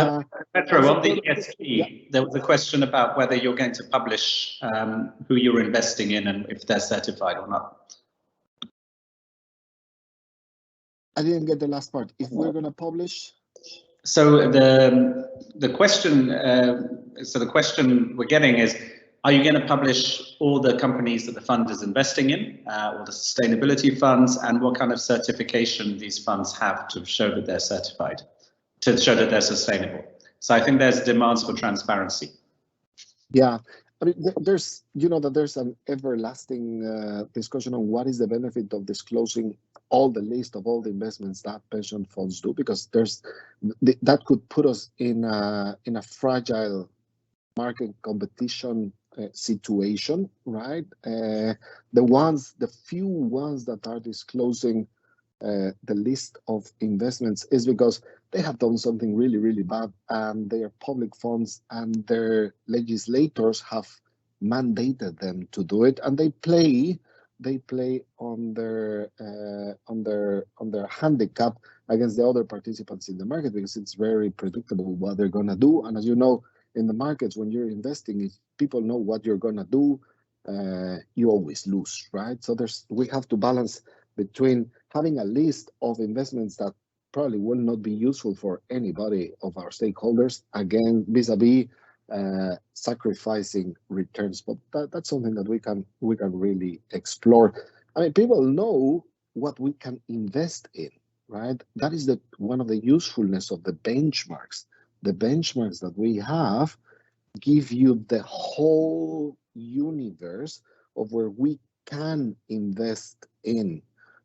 Speaker 5: Pedro, on the ESG, there was a question about whether you're going to publish who you're investing in and if they're certified or not.
Speaker 3: I didn't get the last part. If we're going to publish.
Speaker 5: So the question, the question we're getting is, are you going to publish all the companies that the fund is investing in, or the sustainability funds, and what kind of certification these funds have to show that they're certified, to show that they're sustainable? So I think there's demands for transparency.
Speaker 3: Yeah, I mean, there's, you know, that there's an everlasting discussion on what is the benefit of disclosing all the list of all the investments that pension funds do, because there's that could put us in a fragile market competition situation, right? The few ones that are disclosing the list of investments is because they have done something really, really bad, and they are public funds, and their legislators have mandated them to do it, and they play on their handicap against the other participants in the market, because it's very predictable what they're gonna do. And as you know, in the markets, when you're investing, if people know what you're gonna do, you always lose, right? So we have to balance between having a list of investments that probably will not be useful for anybody of our stakeholders, again, vis-a-vis sacrificing returns. But that's something that we can really explore. I mean, people know what we can invest in, right? That is one of the usefulness of the benchmarks. The benchmarks that we have give you the whole universe of where we can invest in.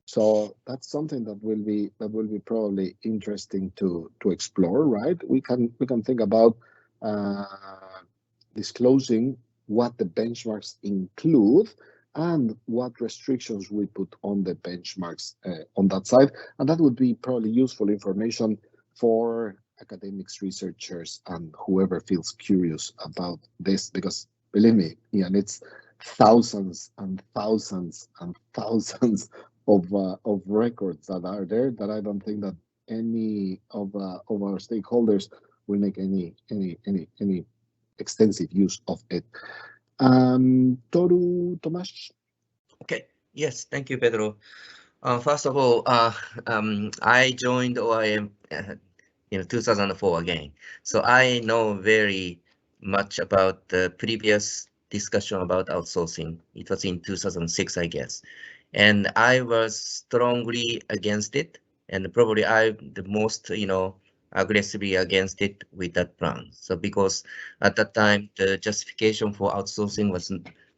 Speaker 3: So that's something that will be probably interesting to explore, right? We can think about disclosing what the benchmarks include and what restrictions we put on the benchmarks on that side, and that would be probably useful information for academics, researchers, and whoever feels curious about this, because believe me, Ian, it's thousands and thousands and thousands of records that are there that I don't think that any of our stakeholders will make any extensive use of it. Toru, Tomasz?
Speaker 1: Okay, Yes, thank you, Pedro. First of all, I joined OIM in 2004 again, so I know very much about the previous discussion about outsourcing. It was in 2006, I guess, and I was strongly against it, and probably I'm the most, aggressively against it with that plan. So because at that time the justification for outsourcing was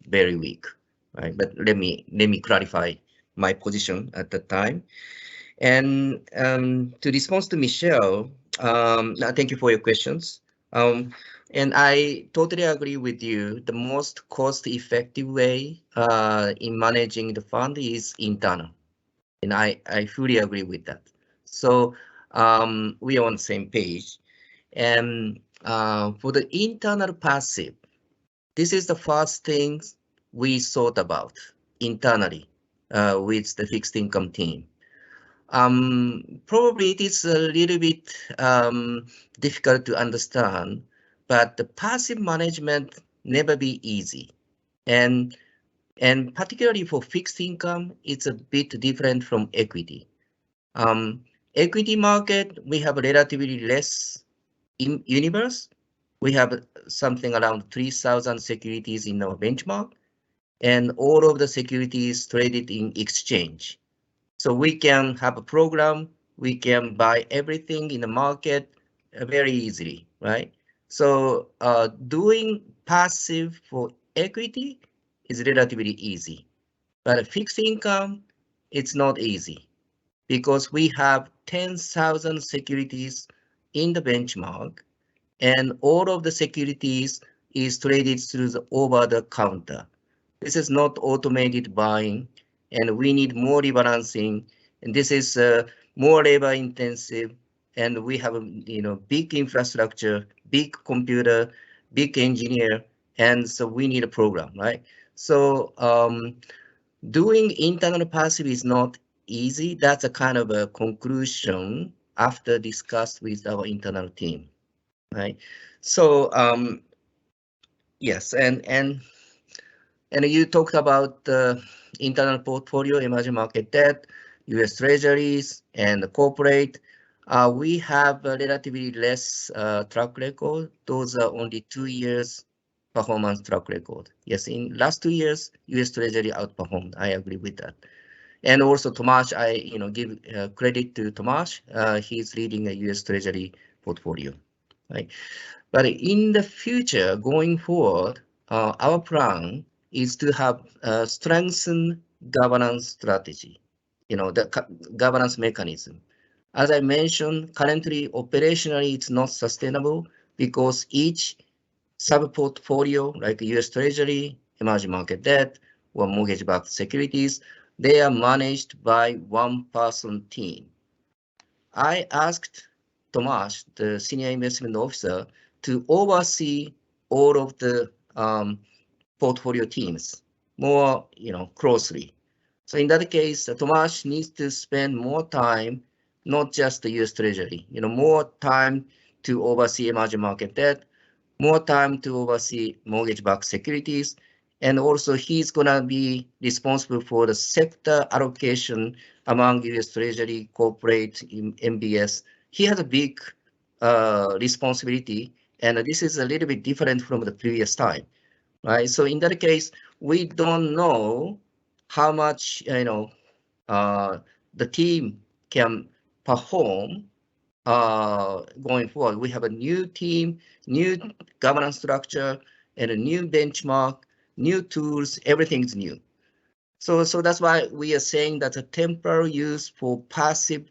Speaker 1: very weak, right? But let me clarify my position at the time. And to respond to Michelle, thank you for your questions. And I totally agree with you. The most cost-effective way in managing the fund is internal, and I fully agree with that. So we are on the same page. And for the internal passive, this is the first thing we thought about internally with the fixed income team. Probably it is a little bit difficult to understand, but the passive management never be easy. And particularly for fixed income, it's a bit different from equity. Equity market, we have relatively less in universe. We have something around 3,000 securities in our benchmark, and all of the securities traded in exchange. So we can have a program, we can buy everything in the market very easily, right? So doing passive for equity is relatively easy, but fixed income, it's not easy because we have 10,000 securities in the benchmark, and all of the securities is traded through the over the counter. This is not automated buying, and we need more rebalancing. And this is more labor intensive, and we have big infrastructure, big computer, big engineer, and so we need a program, right? So doing internal passive is not easy. That's a kind of a conclusion after discussed with our internal team, right? So yes, and you talked about the internal portfolio, emerging market debt, U.S. Treasuries, and the corporate. We have a relatively less track record. Those are only 2 years performance track record. Yes, in last 2 years, U.S. Treasury outperformed. I agree with that. And also Tomasz, I give credit to Tomasz. He's leading a U.S. Treasury portfolio, right? But in the future, going forward, our plan is to have strengthened governance strategy, the governance mechanism. As I mentioned, currently operationally it's not sustainable because each sub-portfolio like US Treasury, emerging market debt, or mortgage-backed securities, they are managed by one-person team. I asked Tomasz, the senior investment officer, to oversee all of the portfolio teams more, closely. So in that case, Tomasz needs to spend more time, not just the US Treasury, more time to oversee emerging market debt, more time to oversee mortgage-backed securities, and also he's gonna be responsible for the sector allocation among US Treasury, corporate, MBS. He has a big responsibility, and this is a little bit different from the previous time, right? So in that case, we don't know how much the team can perform going forward. We have a new team, new governance structure, and a new benchmark, new tools, everything's new. So that's why we are saying that the temporary use for passive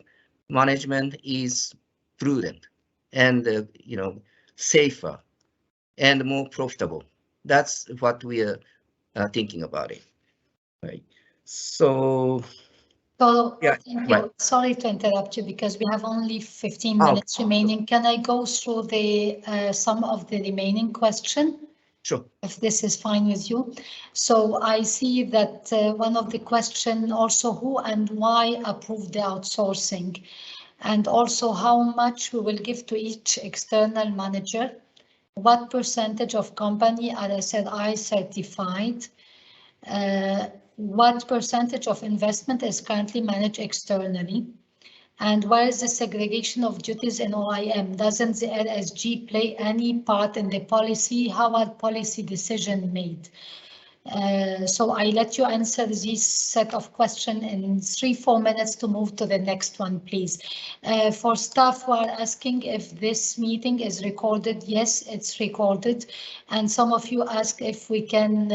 Speaker 1: management is prudent and safer and more profitable. That's what we are thinking about it, right? So yeah,
Speaker 2: thank you.
Speaker 1: right.
Speaker 2: Sorry to interrupt you because we have only 15 minutes remaining. Can I go through the some of the remaining question?
Speaker 1: Sure.
Speaker 2: If this is fine with you. So I see that one of the question also who and why approved the outsourcing, and also how much we will give to each external manager. What percentage of company are SRI certified? what percentage of investment is currently managed externally? And where is the segregation of duties in OIM? Doesn't the LSG play any part in the policy? How are policy decisions made? So I let you answer this set of questions in 3-4 minutes to move to the next one, please. For staff who are asking if this meeting is recorded, yes, it's recorded. And some of you ask if we can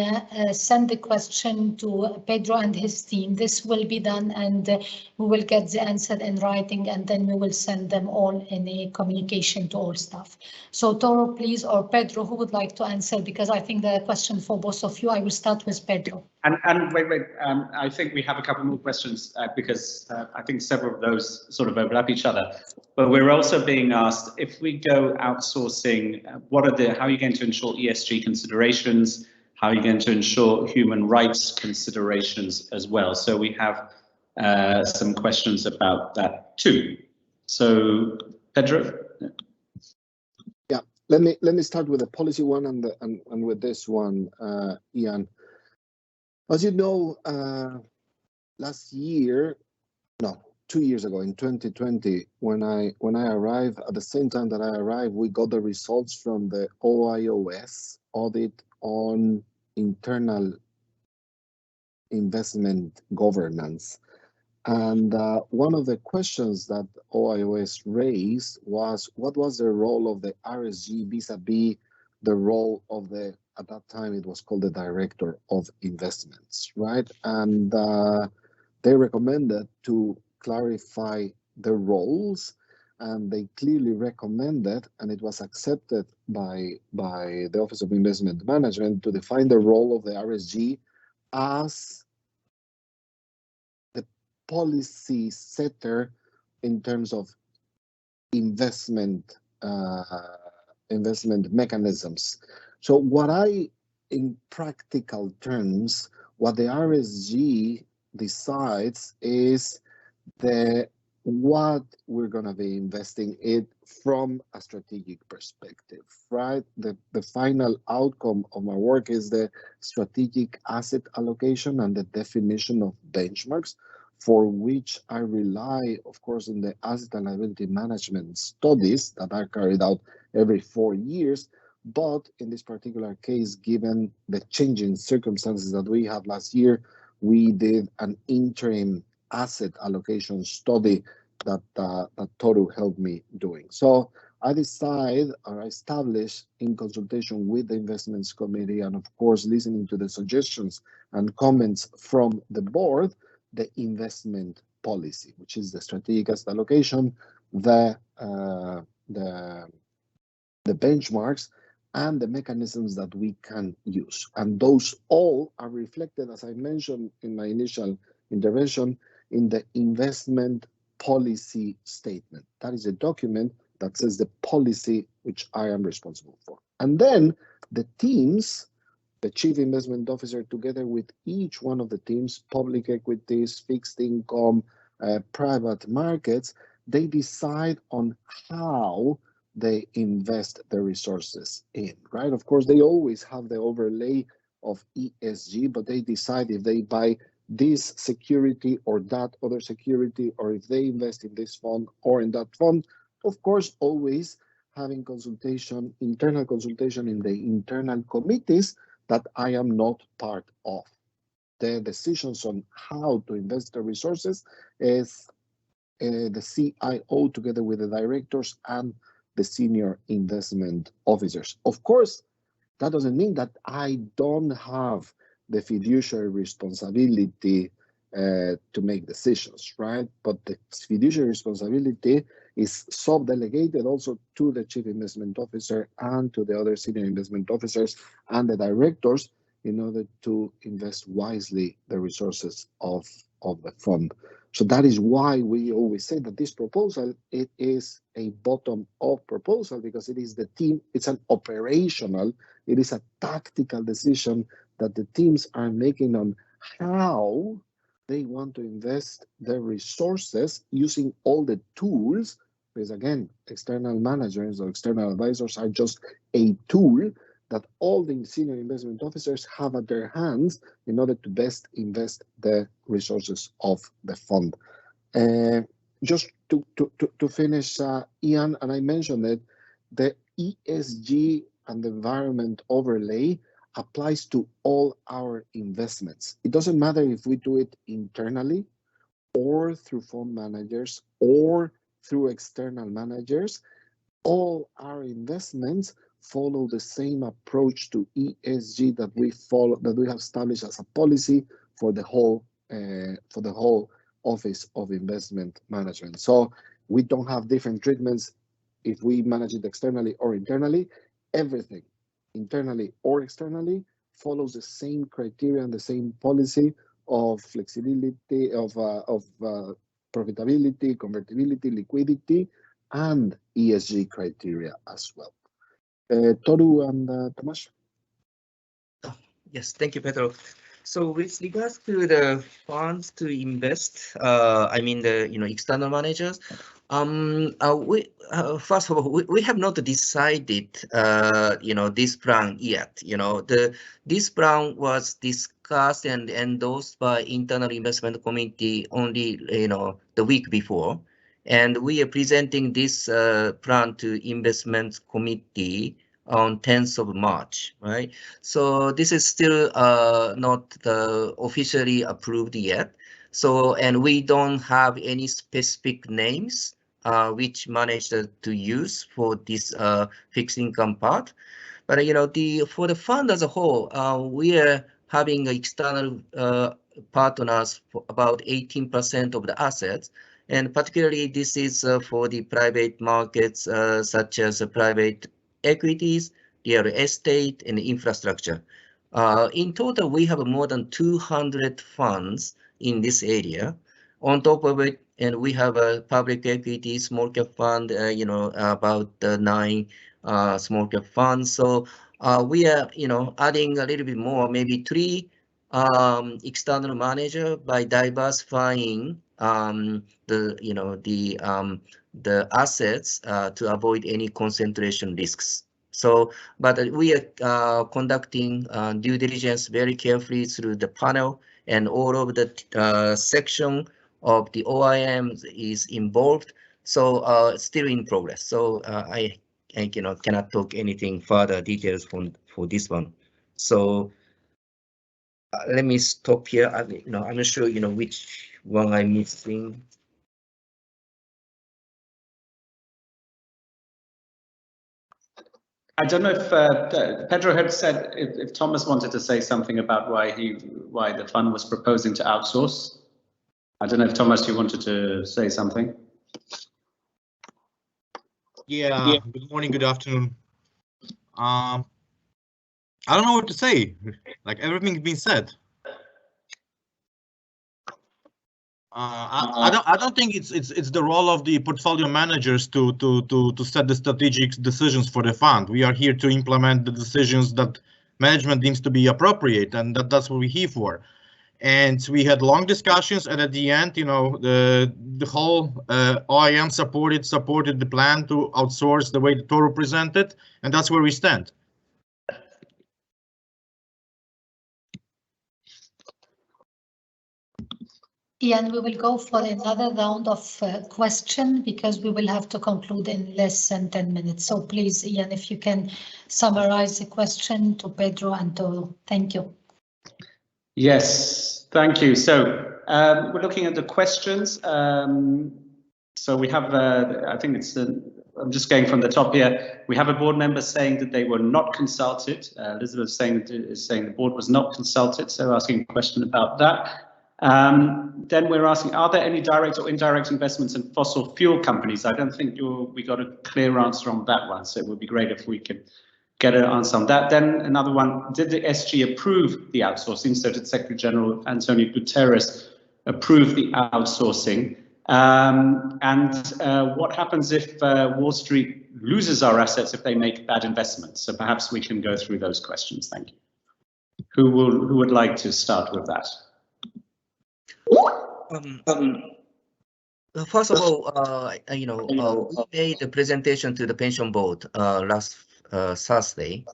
Speaker 2: send the question to Pedro and his team. This will be done, and we will get the answer in writing, and then we will send them all in a communication to all staff. So Toro, please, or Pedro, who would like to answer? Because I think the question for both of you, I will start with Pedro.
Speaker 5: And wait, I think we have a couple more questions because I think several of those sort of overlap each other. But we're also being asked, if we go outsourcing, how are you going to ensure ESG considerations? How are you going to ensure human rights considerations as well? So we have some questions about that too. So Pedro.
Speaker 3: Yeah, let me start with the policy one and with this one, Ian. As you know, last year, no, 2 years ago in 2020, when I arrived, at the same time that I arrived, we got the results from the OIOS audit on internal investment governance. And one of the questions that OIOS raised was, what was the role of the RSG vis-a-vis the role of the, at that time it was called the Director of Investments, right? And they recommended to clarify the roles, and they clearly recommended, and it was accepted by the Office of Investment Management, to define the role of the RSG as the policy setter in terms of investment mechanisms. So in practical terms, what the RSG decides is what we're going to be investing in from a strategic perspective, right? The final outcome of my work is the strategic asset allocation and the definition of benchmarks, for which I rely, of course, in the asset and liability management studies that are carried out every 4 years. But in this particular case, given the changing circumstances that we had last year, we did an interim asset allocation study that Toru helped me doing. So I established, in consultation with the investments committee, and of course listening to the suggestions and comments from the board, the investment policy, which is the strategic asset allocation, the benchmarks, and the mechanisms that we can use. And those all are reflected, as I mentioned in my initial intervention, in the investment policy statement. That is a document that says the policy which I am responsible for. And then the teams, the chief investment officer, together with each one of the teams, public equities, fixed income, private markets, they decide on how they invest their resources in, right? Of course, they always have the overlay of ESG, but they decide if they buy this security or that other security, or if they invest in this fund or in that fund. Of course, always having consultation, internal consultation in the internal committees that I am not part of. The decisions on how to invest the resources is the CIO together with the directors and the senior investment officers. Of course, that doesn't mean that I don't have the fiduciary responsibility to make decisions, right? But the fiduciary responsibility is sub-delegated also to the chief investment officer and to the other senior investment officers and the directors in order to invest wisely the resources of the fund. So that is why we always say that this proposal, it is a bottom-up proposal, because it is the team, it's an operational, it is a tactical decision that the teams are making on how they want to invest their resources using all the tools, because again, external managers or external advisors are just a tool that all the senior investment officers have at their hands in order to best invest the resources of the fund. Just to finish, Ian, and I mentioned it, the ESG and environment overlay applies to all our investments. It doesn't matter if we do it internally or through fund managers or through external managers. All our investments follow the same approach to ESG that we have established as a policy for the whole Office of Investment Management. So we don't have different treatments if we manage it externally or internally. Everything, internally or externally, follows the same criteria and the same policy of flexibility, of profitability, convertibility, liquidity, and ESG criteria as well. Toru and Tomasz.
Speaker 1: Yes, thank you, Pedro. So with regards to the funds to invest, I mean the external managers. First of all, we have not decided this plan yet. This plan was discussed and endorsed by internal investment committee only the week before, and we are presenting this plan to investment committee on 10th of March, right? So this is still not officially approved yet. So, and we don't have any specific names which manager to use for this fixed income part. But for the fund as a whole, we are having external partners for about 18% of the assets. And particularly this is for the private markets such as private equities, real estate, and infrastructure. In total, we have more than 200 funds in this area. On top of it, and we have a public equity small cap fund, about 9 small cap funds. So we are, adding a little bit more, maybe 3 external manager by diversifying the assets to avoid any concentration risks. So, but we are conducting due diligence very carefully through the panel, and all of the section of the OIM is involved. So still in progress. So I cannot talk anything further details for this one. So let me stop here. I'm not sure which one I'm missing.
Speaker 5: I don't know if Pedro had said if Thomas wanted to say something about why the fund was proposing to outsource. I don't know if Thomas, you wanted to say something.
Speaker 6: Yeah. Good morning. Good afternoon. I don't know what to say. Like everything's been said. I don't think it's the role of the portfolio managers to set the strategic decisions for the fund. We are here to implement the decisions that management deems to be appropriate, and that's what we're here for. And we had long discussions, and at the end, the whole OIM supported the plan to outsource the way the Toru presented, and that's where we stand.
Speaker 2: Ian, we will go for another round of question because we will have to conclude in less than 10 minutes. So please, Ian, if you can summarize the question to Pedro and Toru. Thank you.
Speaker 5: Yes, thank you. So we're looking at the questions. So we have, I think it's, I'm just going from the top here. We have a board member saying that they were not consulted. Elizabeth is saying the board was not consulted. So asking a question about that. Then we're asking, are there any direct or indirect investments in fossil fuel companies? I don't think we got a clear answer on that one. So it would be great if we could get an answer on that. Then another one, did the SG approve the outsourcing? So did Secretary General Antonio Guterres approve the outsourcing? And what happens if Wall Street loses our assets if they make bad investments? So perhaps we can go through those questions. Thank you. Who would like to start with that?
Speaker 1: First of all, we made the presentation to the pension board last Thursday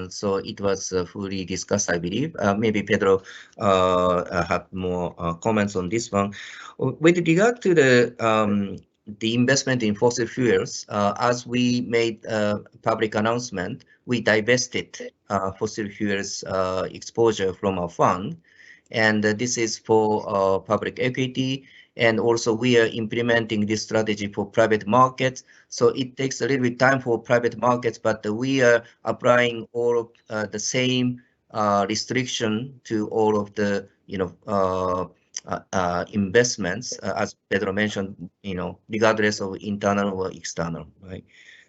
Speaker 1: So it was fully discussed, I believe. Maybe Pedro had more comments on this one. With regard to the investment in fossil fuels, as we made a public announcement, we divested fossil fuels exposure from our fund, and this is for public equity. And also we are implementing this strategy for private markets. So it takes a little bit time for private markets, but we are applying all of the same restriction to all of the, investments, as Pedro mentioned, regardless of internal or external, right?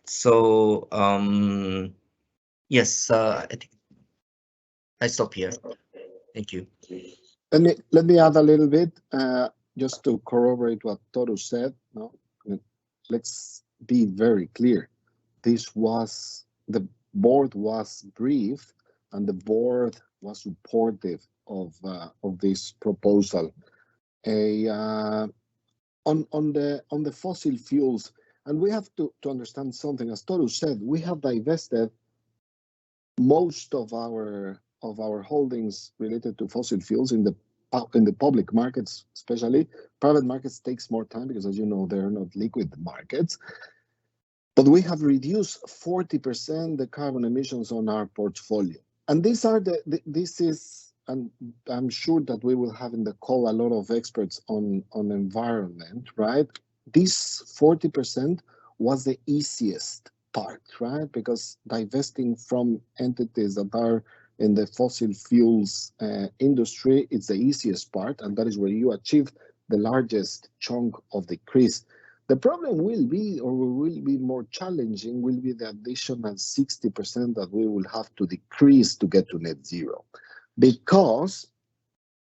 Speaker 1: So yes, I think I stop here. Thank you.
Speaker 3: Let me add a little bit, just to corroborate what Toru said. No, let's be very clear. The board was briefed, and the board was supportive of this proposal. On the fossil fuels, and we have to understand something. As Toru said, we have divested most of our holdings related to fossil fuels in the public markets, especially. Private markets takes more time because, as you know, they're not liquid markets. But we have reduced 40% the carbon emissions on our portfolio. And these are and I'm sure that we will have in the call a lot of experts on environment, right? This 40% was the easiest part, right? Because divesting from entities that are in the fossil fuels industry, it's the easiest part, and that is where you achieve the largest chunk of decrease. The problem will be more challenging, will be the additional 60% that we will have to decrease to get to net zero, because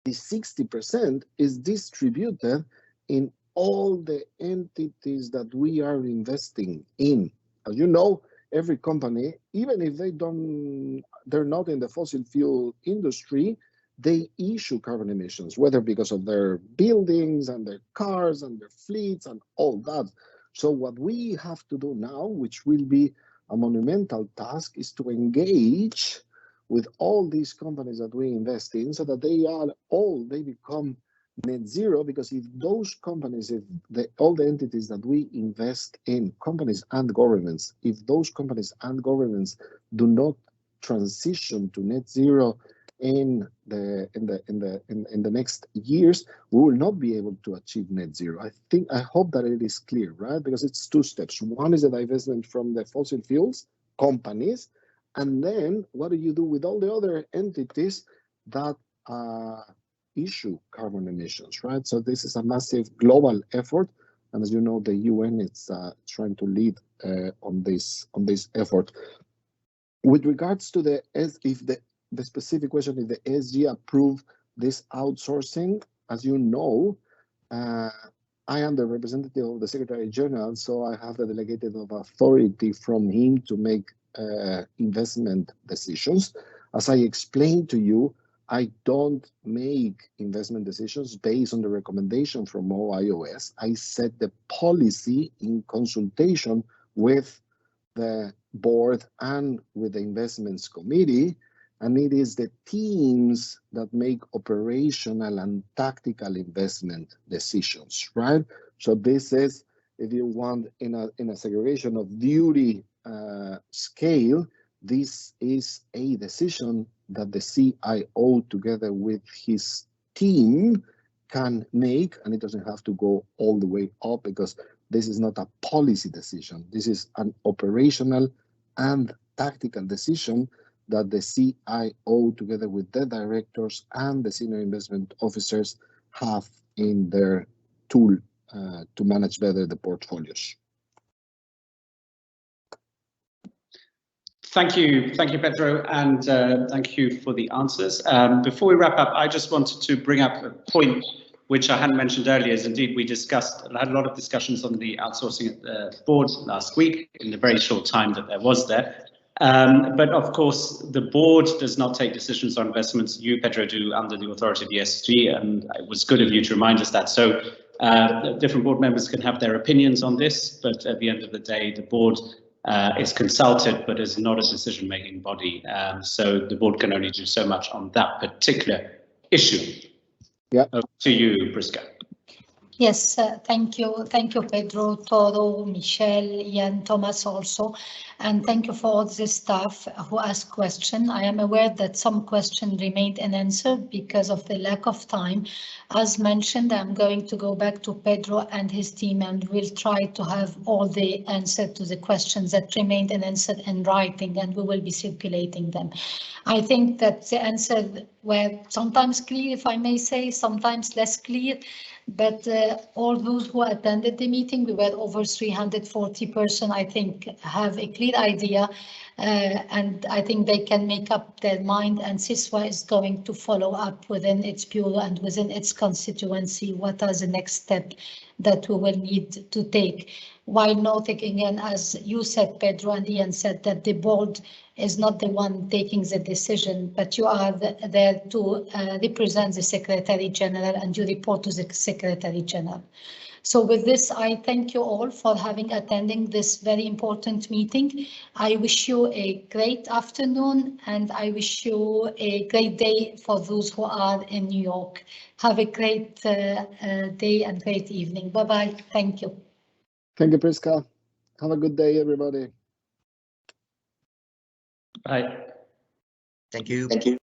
Speaker 3: the 60% is distributed in all the entities that we are investing in. As you know, every company, even if they're not in the fossil fuel industry, they issue carbon emissions, whether because of their buildings and their cars and their fleets and all that. So what we have to do now, which will be a monumental task, is to engage with all these companies that we invest in so that they become net zero. Because if those companies, all the entities that we invest in, companies and governments, if those companies and governments do not transition to net zero in the next years, we will not be able to achieve net zero. I hope that it is clear, right? Because it's two steps. One is the divestment from the fossil fuels companies, and then what do you do with all the other entities that issue carbon emissions, right? So this is a massive global effort, and as you know, the UN is trying to lead on this effort. With regards to the specific question, if the SG approve this outsourcing, as you know, I am the representative of the Secretary General, so I have the delegated of authority from him to make investment decisions. As I explained to you, I don't make investment decisions based on the recommendation from OIOS. I set the policy in consultation with the board and with the investments committee, and it is the teams that make operational and tactical investment decisions, right? So this is, if you want, in a segregation of duty scale, this is a decision that the CIO together with his team can make, and it doesn't have to go all the way up, because this is not a policy decision. This is an operational and tactical decision that the CIO together with the directors and the senior investment officers have in their tool to manage better the portfolios.
Speaker 5: Thank you, Pedro, and thank you for the answers. Before we wrap up, I just wanted to bring up a point which I hadn't mentioned earlier. Is indeed we had a lot of discussions on the outsourcing at the board last week in the very short time that there was there. But of course, the board does not take decisions on investments. You, Pedro, do under the authority of the SG, and it was good of you to remind us that. So different board members can have their opinions on this, but at the end of the day, the board is consulted but is not a decision-making body. So the board can only do so much on that particular issue.
Speaker 3: Yeah.
Speaker 5: To you, Prisca.
Speaker 2: Yes, thank you, Pedro, Toro, Michelle, Ian, Thomas also, and thank you for all the staff who asked questions. I am aware that some questions remained unanswered because of the lack of time. As mentioned, I'm going to go back to Pedro and his team, and we'll try to have all the answers to the questions that remained unanswered in writing, and we will be circulating them. I think that the answers were sometimes clear, if I may say, sometimes less clear. But all those who attended the meeting, we were over 340 persons, I think, have a clear idea, and I think they can make up their mind, and CCISUA is going to follow up within its bureau and within its constituency what are the next steps that we will need to take. While noting again, as you said, Pedro, and Ian said, that the board is not the one taking the decision, but you are there to represent the Secretary General, and you report to the Secretary General. So with this, I thank you all for attending this very important meeting. I wish you a great afternoon, and I wish you a great day for those who are in New York. Have a great day and great evening. Bye-bye. Thank you.
Speaker 3: Thank you, Prisca. Have a good day, everybody.
Speaker 5: Bye.
Speaker 1: Thank you.
Speaker 7: Thank you.